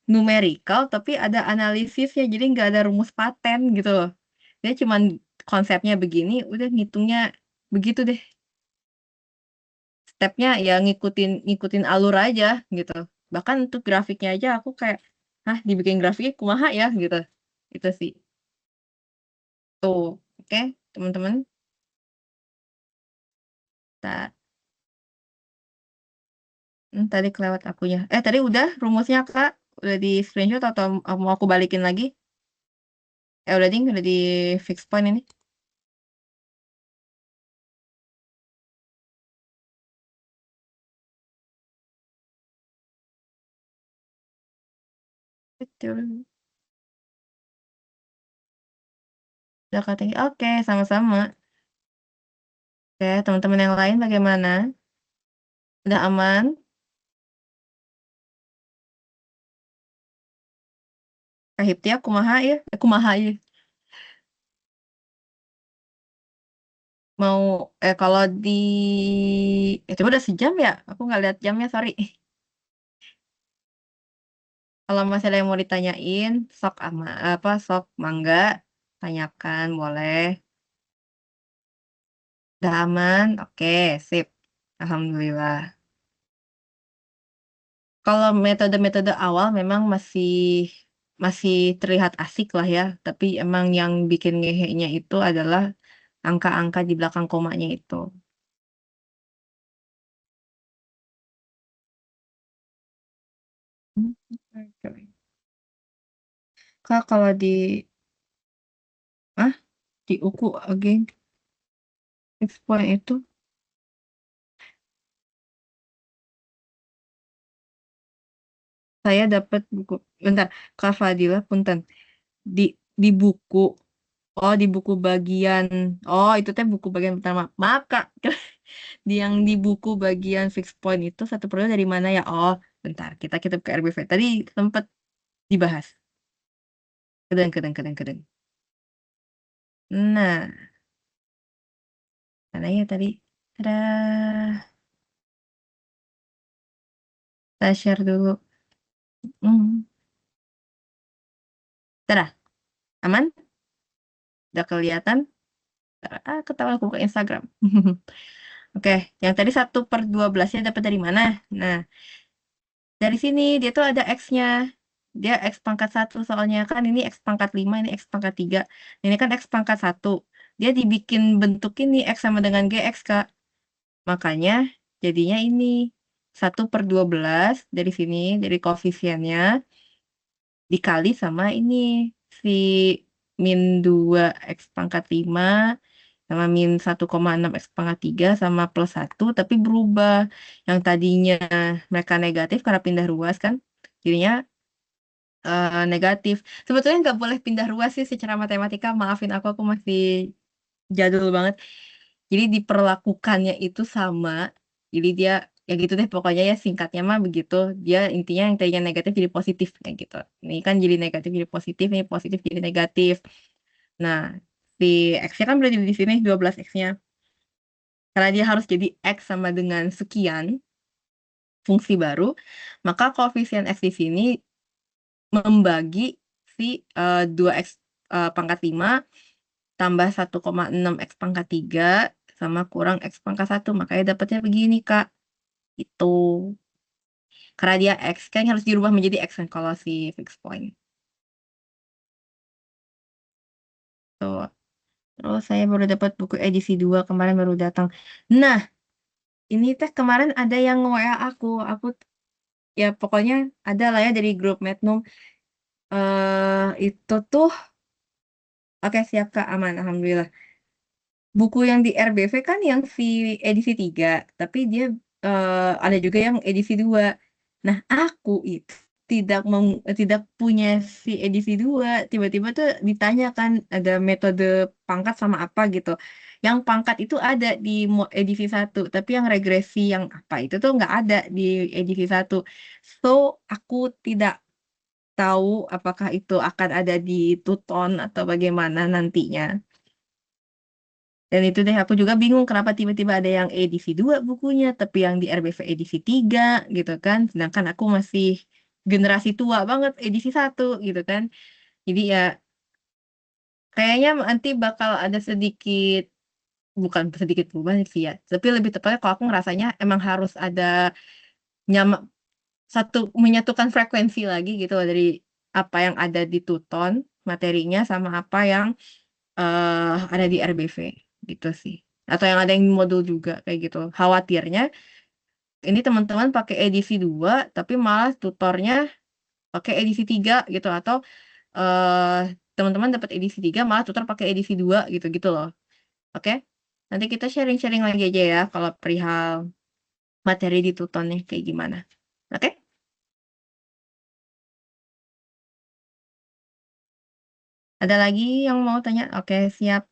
numerikal tapi ada analisisnya, jadi nggak ada rumus paten gitu loh. Dia cuman konsepnya begini, udah ngitungnya begitu deh. Stepnya ya ngikutin alur aja gitu. Bahkan untuk grafiknya aja aku kayak, dibikin grafiknya kumaha ya gitu. Itu sih. Tuh, oke, teman-teman. Tadi kelewat akunya. Tadi udah rumusnya Kak? Udah di screenshot atau mau aku balikin lagi? Udah ding, udah di fix point ini. Betul. Udah katanya, oke, sama-sama. Oke, teman-teman yang lain bagaimana? Udah aman? Kahiptia kumaha ya? Kumaha ya? Mau, kalau di, itu udah sejam ya? Aku nggak lihat jamnya, sorry. Kalau masih ada yang mau ditanyain, sok mangga, tanyakan, boleh. Udah aman? Oke, sip. Alhamdulillah. Kalau metode-metode awal memang masih terlihat asik lah ya, tapi emang yang bikin ngehenya itu adalah angka-angka di belakang komanya itu. Kak, kalau di uku again, fixed point itu saya dapat buku, bentar, Kak Fadila, punten, di buku, di buku bagian, itu teh buku bagian pertama, maaf Kak, yang di buku bagian fixed point itu 1/2 dari mana ya? Oh, bentar, kita ke RBV. Tadi sempat dibahas. Kedeng. Nah, mana ya tadi? Ada. Kita share dulu. Dah, aman? Udah kelihatan? Ketawa aku buka Instagram. Oke, yang tadi 1/12-nya dapat dari mana? Nah, dari sini dia tuh ada X-nya. Dia X pangkat 1 soalnya kan ini X pangkat 5, ini X pangkat 3. Ini kan X pangkat 1. Dia dibikin bentuk ini X sama dengan GX, Kak. Makanya jadinya ini 1/12 dari sini, dari koefisiennya dikali sama ini si min 2 X pangkat 5 sama min 1,6 X pangkat 3 sama plus 1, tapi berubah. Yang tadinya mereka negatif karena pindah ruas kan, jadinya negatif. Sebetulnya nggak boleh pindah ruas sih secara matematika, maafin aku masih jadul banget. Jadi diperlakukannya itu sama, jadi dia ya gitu deh pokoknya ya, singkatnya mah begitu. Dia intinya yang tadinya negatif jadi positif kayak gitu. Ini kan jadi negatif jadi positif, ini positif jadi negatif. Nah, si X-nya kan berarti di sini 12 X-nya. Karena dia harus jadi X sama dengan sekian fungsi baru, maka koefisien X di sini membagi si 2X pangkat 5 tambah 1,6 X pangkat 3 sama kurang X pangkat 1. Makanya dapatnya begini, Kak. Itu. Karena dia X kan harus dirubah menjadi X kan kalau si fixed point. Tuh. Terus saya baru dapat buku edisi 2 kemarin baru datang. Nah, ini teh kemarin ada yang WA aku. Aku ya pokoknya ada lah ya dari grup Mednum. Itu tuh oke, siap Kak, aman alhamdulillah. Buku yang di RBV kan yang si edisi 3, tapi dia ada juga yang edisi 2. Nah, aku itu tidak punya si edisi 2. Tiba-tiba tuh ditanyakan ada metode pangkat sama apa gitu. Yang pangkat itu ada di edisi 1, tapi yang regresi yang apa itu tuh nggak ada di edisi 1. So, aku tidak tahu apakah itu akan ada di Tuton atau bagaimana nantinya. Dan itu deh aku juga bingung kenapa tiba-tiba ada yang edisi 2 bukunya, tapi yang di RBV edisi 3 gitu kan. Sedangkan aku masih generasi tua banget edisi 1 gitu kan. Jadi ya kayaknya nanti bakal ada sedikit, bukan sedikit perubahan sih ya. Tapi lebih tepatnya kalau aku ngerasanya emang harus ada menyatukan frekuensi lagi gitu loh, dari apa yang ada di Tuton materinya sama apa yang ada di RBV gitu sih. Atau yang ada yang modul juga kayak gitu. Khawatirnya ini teman-teman pakai edisi 2 tapi malah tutornya pakai edisi 3 gitu, atau teman-teman dapat edisi 3 malah tutor pakai edisi 2 gitu loh. Oke? Nanti kita sharing-sharing lagi aja ya kalau perihal materi di Tutonnya kayak gimana. Oke? Ada lagi yang mau tanya? Oke, siap.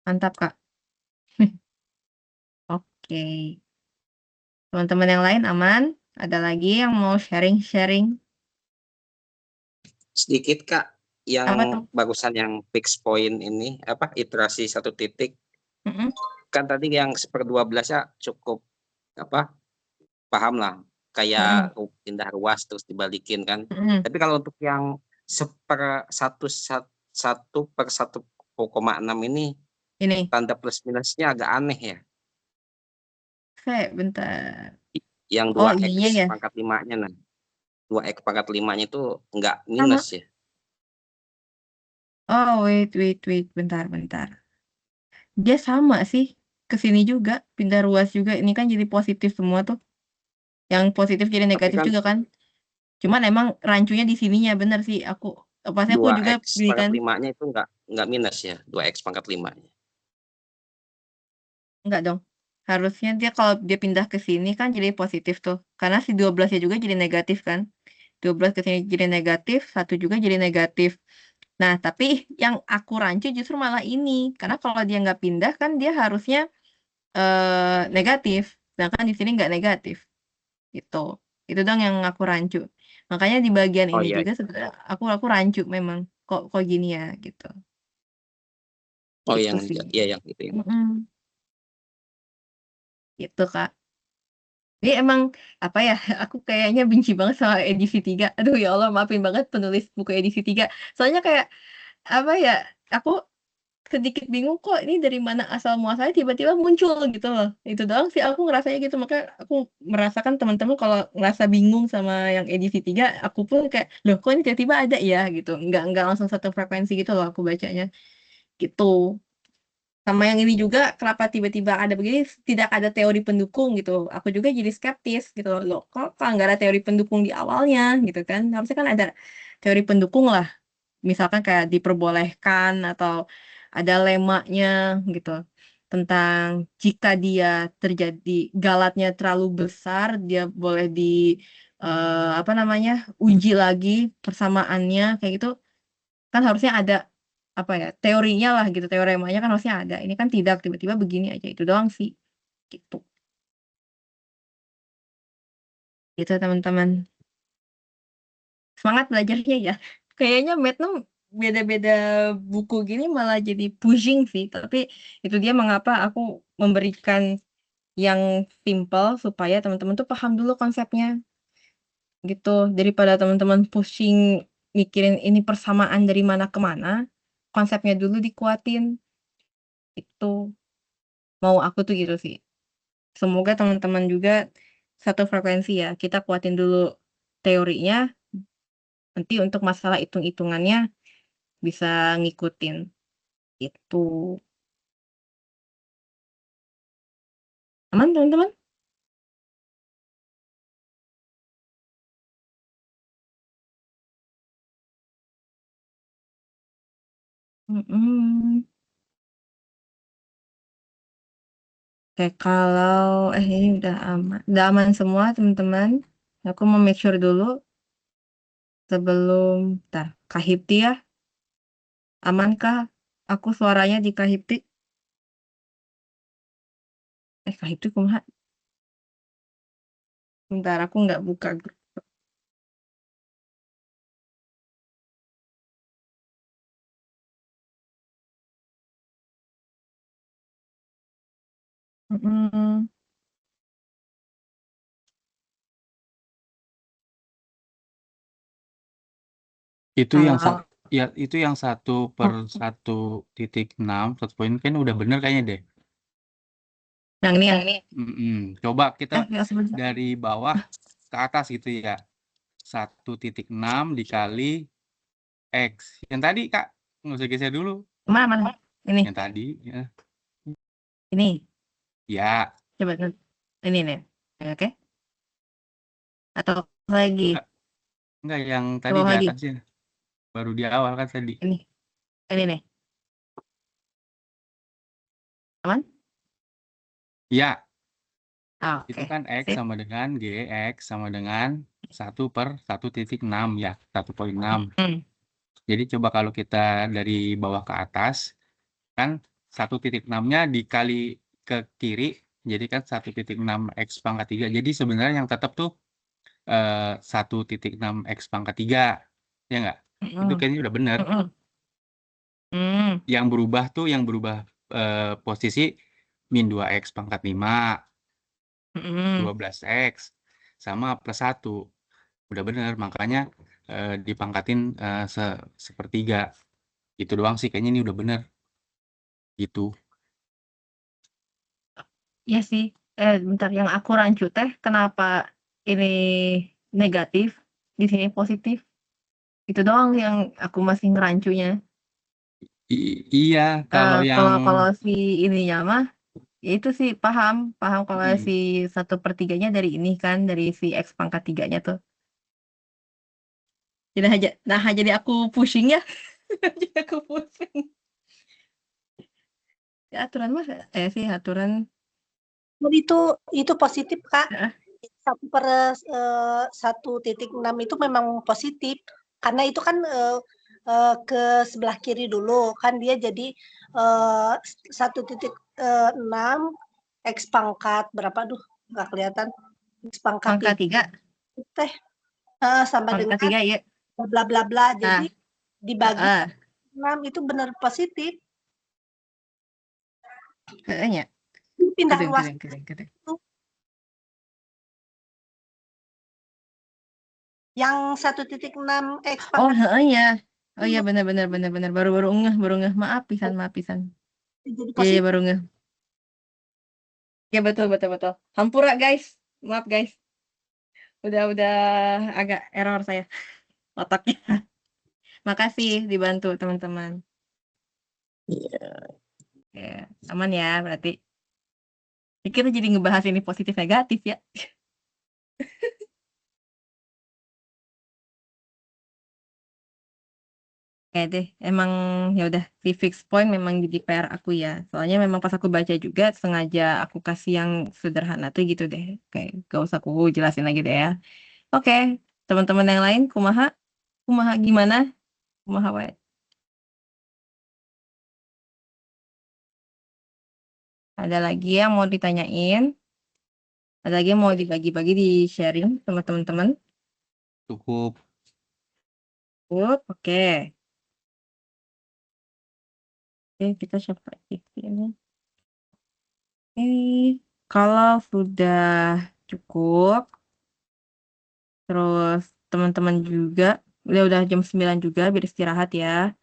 Mantap, Kak. Oke. Teman-teman yang lain aman? Ada lagi yang mau sharing-sharing? Sedikit Kak, Apa tuh? yang bagusan yang fixed point ini apa iterasi 1 titik. Kan tadi yang 1/12 ya cukup apa? Paham lah, kayak pindah ruas terus dibalikin kan. Tapi kalau untuk yang 1/1/1/1,6 ini tanda plus minusnya agak aneh ya. Bentar. Yang 2X iya ya. pangkat 5-nya nah. 2X pangkat 5-nya itu enggak minus ya. Oh, wait, bentar. Dia sama sih, ke sini juga, pindah ruas juga. Ini kan jadi positif semua tuh. Yang positif jadi negatif juga kan. Cuman emang rancunya di sininya, bener sih. Aku juga 2X pangkat 5-nya itu enggak minus ya, 2X pangkat 5-nya. Enggak dong. Harusnya dia kalau dia pindah ke sini kan jadi positif tuh. Karena si 12-nya juga jadi negatif kan. 12 ke sini jadi negatif, 1 juga jadi negatif. Nah, tapi yang aku rancu justru malah ini. Karena kalau dia nggak pindah kan dia harusnya negatif, sedangkan di sini nggak negatif. Gitu. Itu dong yang aku rancu. Makanya di bagian Oh ini iya. juga sebenarnya aku rancu memang. Kok gini ya gitu. Oh Gitu yang sih. iya yang itu ya. Gitu Kak. Ini emang apa ya? Aku kayaknya benci banget sama edisi 3. Aduh ya Allah, maafin banget penulis buku edisi 3. Soalnya kayak apa ya? Aku sedikit bingung kok ini dari mana asal muasalnya tiba-tiba muncul gitu loh. Itu doang sih aku ngerasanya gitu. Makanya aku merasakan teman-teman kalau ngerasa bingung sama yang edisi 3, aku pun kayak, loh kok ini tiba-tiba ada ya gitu. Nggak langsung satu frekuensi gitu loh aku bacanya. Gitu. Sama yang ini juga kenapa tiba-tiba ada begini, tidak ada teori pendukung gitu. Aku juga jadi skeptis gitu loh. Loh, kok nggak ada teori pendukung di awalnya gitu kan. Harusnya kan ada teori pendukung lah. Misalkan kayak diperbolehkan atau ada lemanya gitu. Tentang jika dia terjadi galatnya terlalu besar, dia boleh apa namanya, uji lagi persamaannya kayak gitu. Kan harusnya ada apa ya, teorinya lah gitu, teoremanya kan harusnya ada. Ini kan tidak, tiba-tiba begini aja. Itu doang sih. Gitu. Gitu teman-teman. Semangat belajarnya ya. Kayaknya Magnum beda-beda buku gini malah jadi pushing sih. Tapi itu dia mengapa aku memberikan yang simple supaya teman-teman tuh paham dulu konsepnya. Gitu. Daripada teman-teman pushing mikirin ini persamaan dari mana ke mana, konsepnya dulu dikuatin. Itu mau aku tuh gitu sih. Semoga teman-teman juga satu frekuensi ya. Kita kuatin dulu teorinya, nanti untuk masalah hitung-hitungannya bisa ngikutin. Itu. Aman teman-teman? Mm-mm. Oke, kalau ini udah aman semua teman-teman. Aku mau make sure dulu sebelum, Kak Hipti ya, amankah aku suaranya di Kak Hipti? Kak Hipti kumaha? Bentar, aku nggak buka grup. Mm-mm. Itu yang Kalau ya itu yang 1/1.6 1 poin kan udah bener kayaknya deh. yang ini ya. Coba kita Ya sebentar. dari bawah ke atas gitu ya. 1.6 dikali X. Yang tadi Kak, nggak usah geser dulu. Mana? Ini. Yang tadi ya. Ini. Ya. Coba ini nih. Oke. Atau lagi. Enggak yang Ke tadi bawah di lagi. atasnya. Baru di awal kan tadi. Ini nih. Aman? Ya, itu Oke. kan X Sip. sama dengan G, X sama dengan 1/1.6 ya, 1.6. Hmm. Jadi coba kalau kita dari bawah ke atas, kan 1.6-nya dikali ke kiri, jadi kan 1.6 X pangkat 3. Jadi sebenarnya yang tetap tuh 1.6 X pangkat 3. Ya nggak? Itu kayaknya udah bener. Yang berubah posisi min 2X pangkat 5, 12X, sama plus 1. Udah bener, makanya dipangkatin sepertiga. Itu doang sih, kayaknya ini udah bener. Gitu. Iya sih. Bentar, yang aku rancu teh kenapa ini negatif, di sini positif. Itu doang yang aku masih ngerancunya. Iya, kalau yang Kalau si ininya mah, ya itu sih paham kalau si 1/3-nya dari ini kan, dari si X pangkat 3-nya tuh. Jadi aku pushing ya. Jadi aku pusing. Ya, aturan mah, sih aturan. Jadi itu positif, Kak. Heeh. 1/1.6 itu memang positif karena itu kan ke sebelah kiri dulu kan dia jadi 1.6 X pangkat berapa? Duh, nggak kelihatan. X pangkat Pangkat 3. teh sama Pangkat dengan 3 ya. bla bla bla. Nah, Jadi dibagi heeh. 6 itu benar positif. Heeh nya. Pindah Kedeng, ruas kedeng, kedeng, kedeng. itu. Yang 1.6 X Oh, pangkat heeh ya. Oh iya benar. Baru ngeh. Maaf pisan. jadi Iya, positif. baru ngeh. Ya betul. Hampura guys. Maaf guys. Udah agak error saya otaknya. Makasih dibantu teman-teman. Iya. Ya, aman ya berarti. Kita jadi ngebahas ini positif negatif ya. Oke deh, emang ya udah si fix point memang jadi PR aku ya. Soalnya memang pas aku baca juga sengaja aku kasih yang sederhana tuh gitu deh. Oke, gak usah aku jelasin lagi deh ya. Oke, teman-teman yang lain, kumaha gimana? Kumaha wae. Ada lagi yang mau ditanyain? Ada lagi yang mau dibagi-bagi di sharing sama teman-teman? Cukup. Oke. Oke, kita siapa ini? Kalau sudah cukup, terus teman-teman juga, udah jam 9 juga, biar istirahat ya.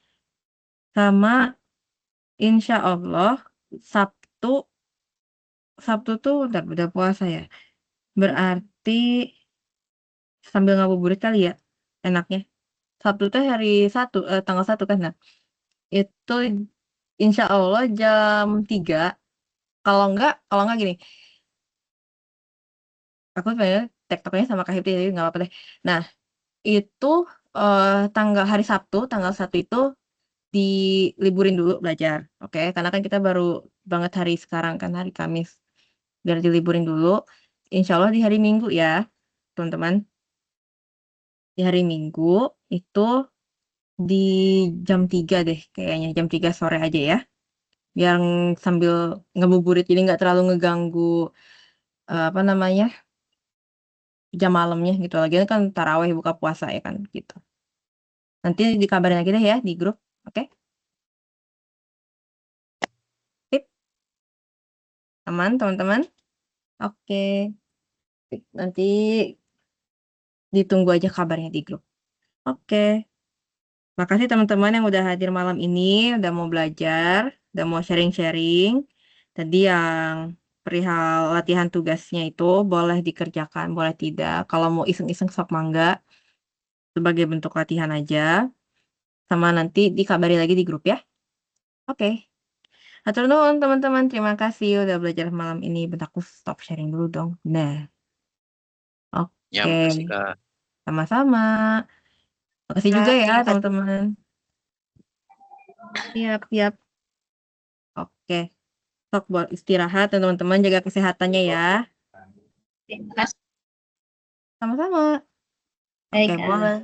Sama insya Allah Sabtu, tuh udah puasa ya. Berarti sambil ngabuburit kali ya, enaknya. Sabtu tuh tanggal 1 kan, nah. Itu insya Allah jam 3. Kalau enggak gini, aku sebenarnya tektoknya sama Kak Hipti, jadi nggak apa-apa deh. Nah, itu hari Sabtu, tanggal 1 itu diliburin dulu belajar. Oke, karena kan kita baru banget hari sekarang kan, hari Kamis. Biar diliburin dulu. Insya Allah di hari Minggu ya, teman-teman. Di hari Minggu itu di jam 3 deh kayaknya, jam 3 sore aja ya. Biar sambil ngebuburit, jadi nggak terlalu ngeganggu apa namanya, jam malamnya gitu. Lagian kan taraweh buka puasa ya kan gitu. Nanti dikabarin lagi deh ya di grup. Oke? Sip? Aman teman-teman? Oke. Sip. Nanti ditunggu aja kabarnya di grup. Oke. Makasih teman-teman yang udah hadir malam ini, udah mau belajar, udah mau sharing-sharing. Tadi yang perihal latihan tugasnya itu boleh dikerjakan, boleh tidak. Kalau mau iseng-iseng sok mangga, sebagai bentuk latihan aja. Sama nanti dikabari lagi di grup ya. Oke. Hatur nuhun teman-teman, terima kasih udah belajar malam ini. Bentar aku stop sharing dulu dong. Nah, Ya, oke. makasih Kak. Sama-sama. Makasih juga ya Terima kasih. teman-teman. Siap. Oke. Sok buat istirahat dan teman-teman jaga kesehatannya ya. Sama-sama. Oke, Baik, boleh.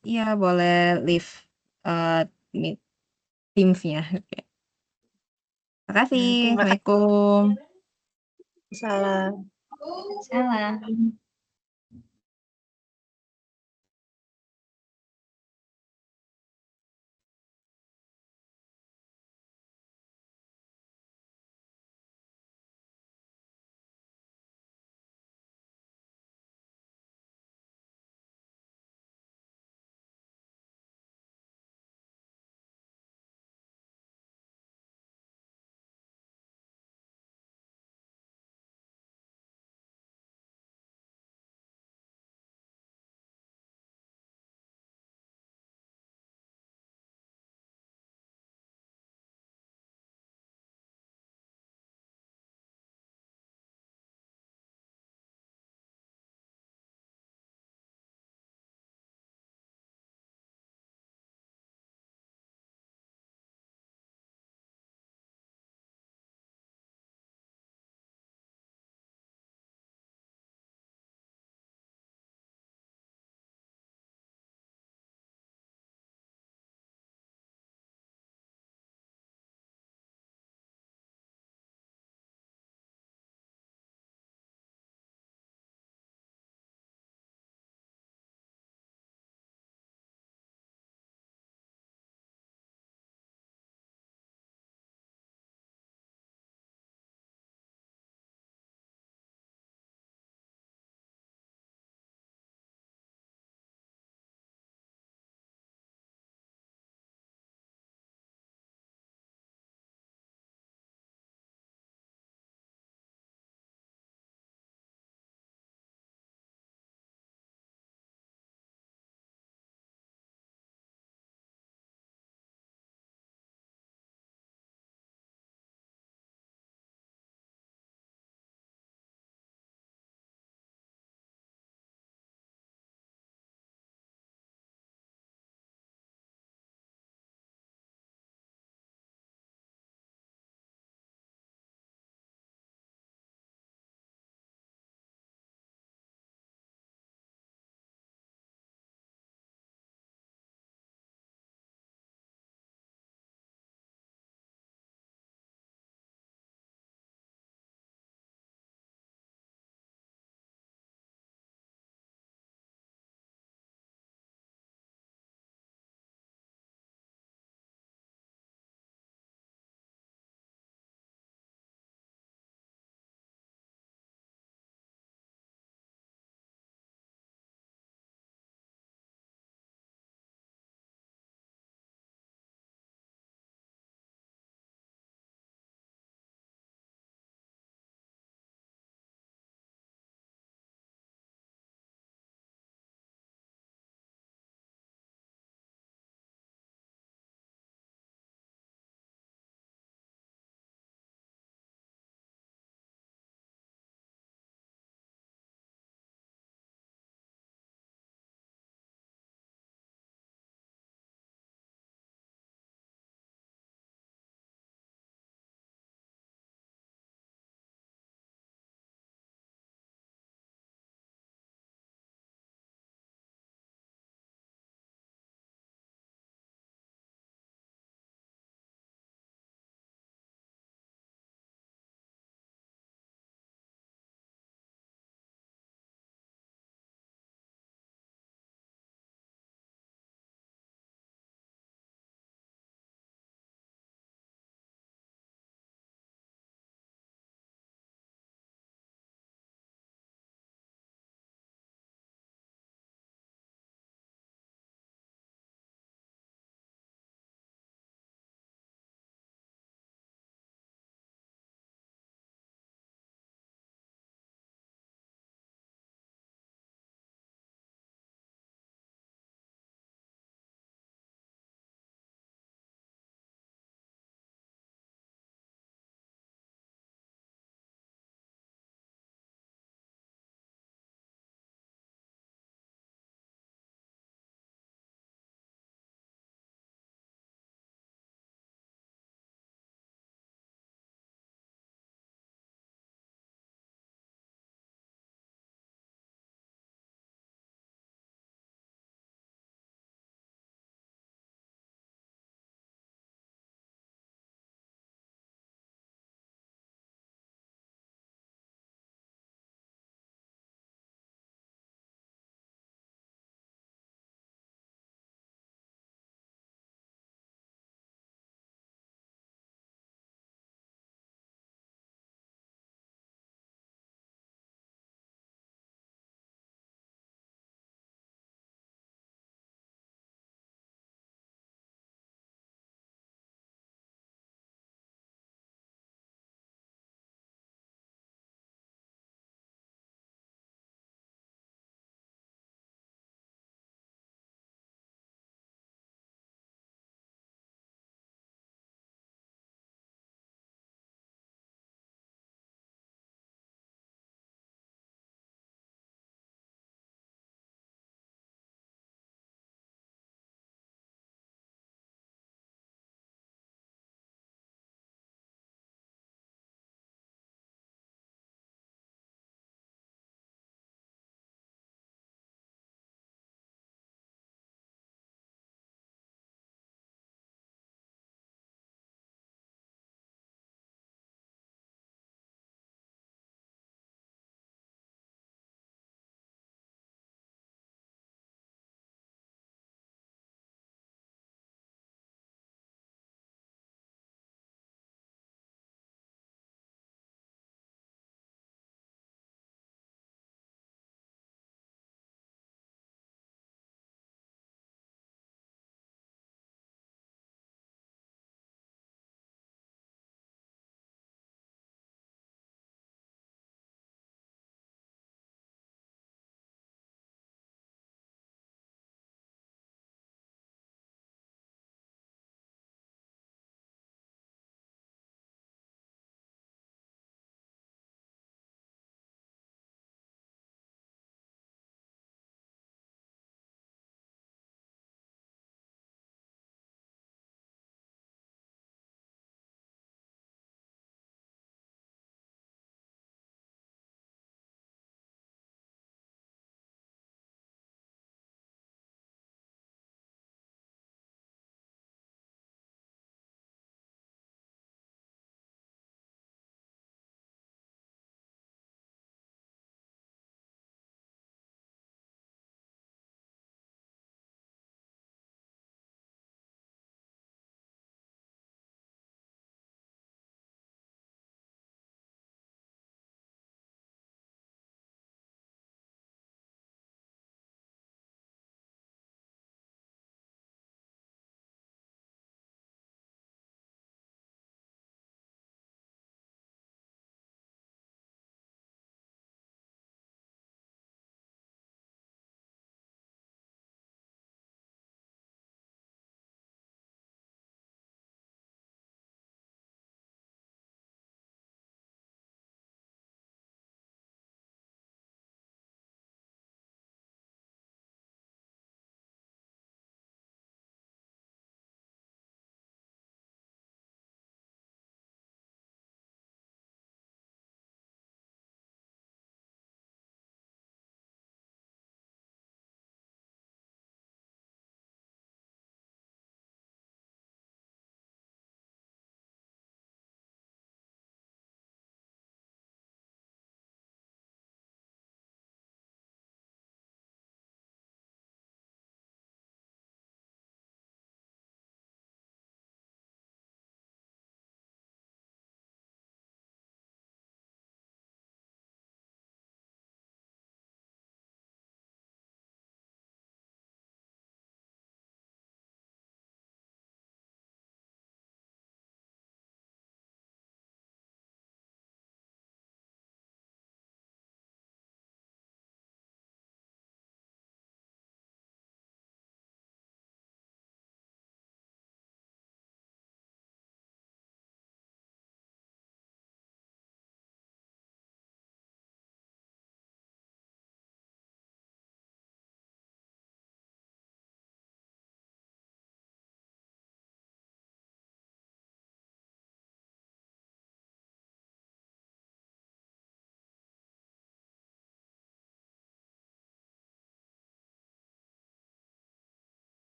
Iya, boleh leave uh, meet Teams-nya. Oke. Makasih. Terima kasih. Assalamualaikum. Salam. Salam.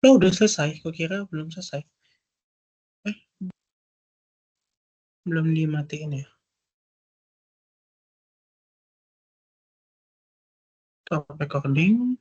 Oh, udah selesai. Kukira belum selesai. Belum dimatiin ya. Stop recording.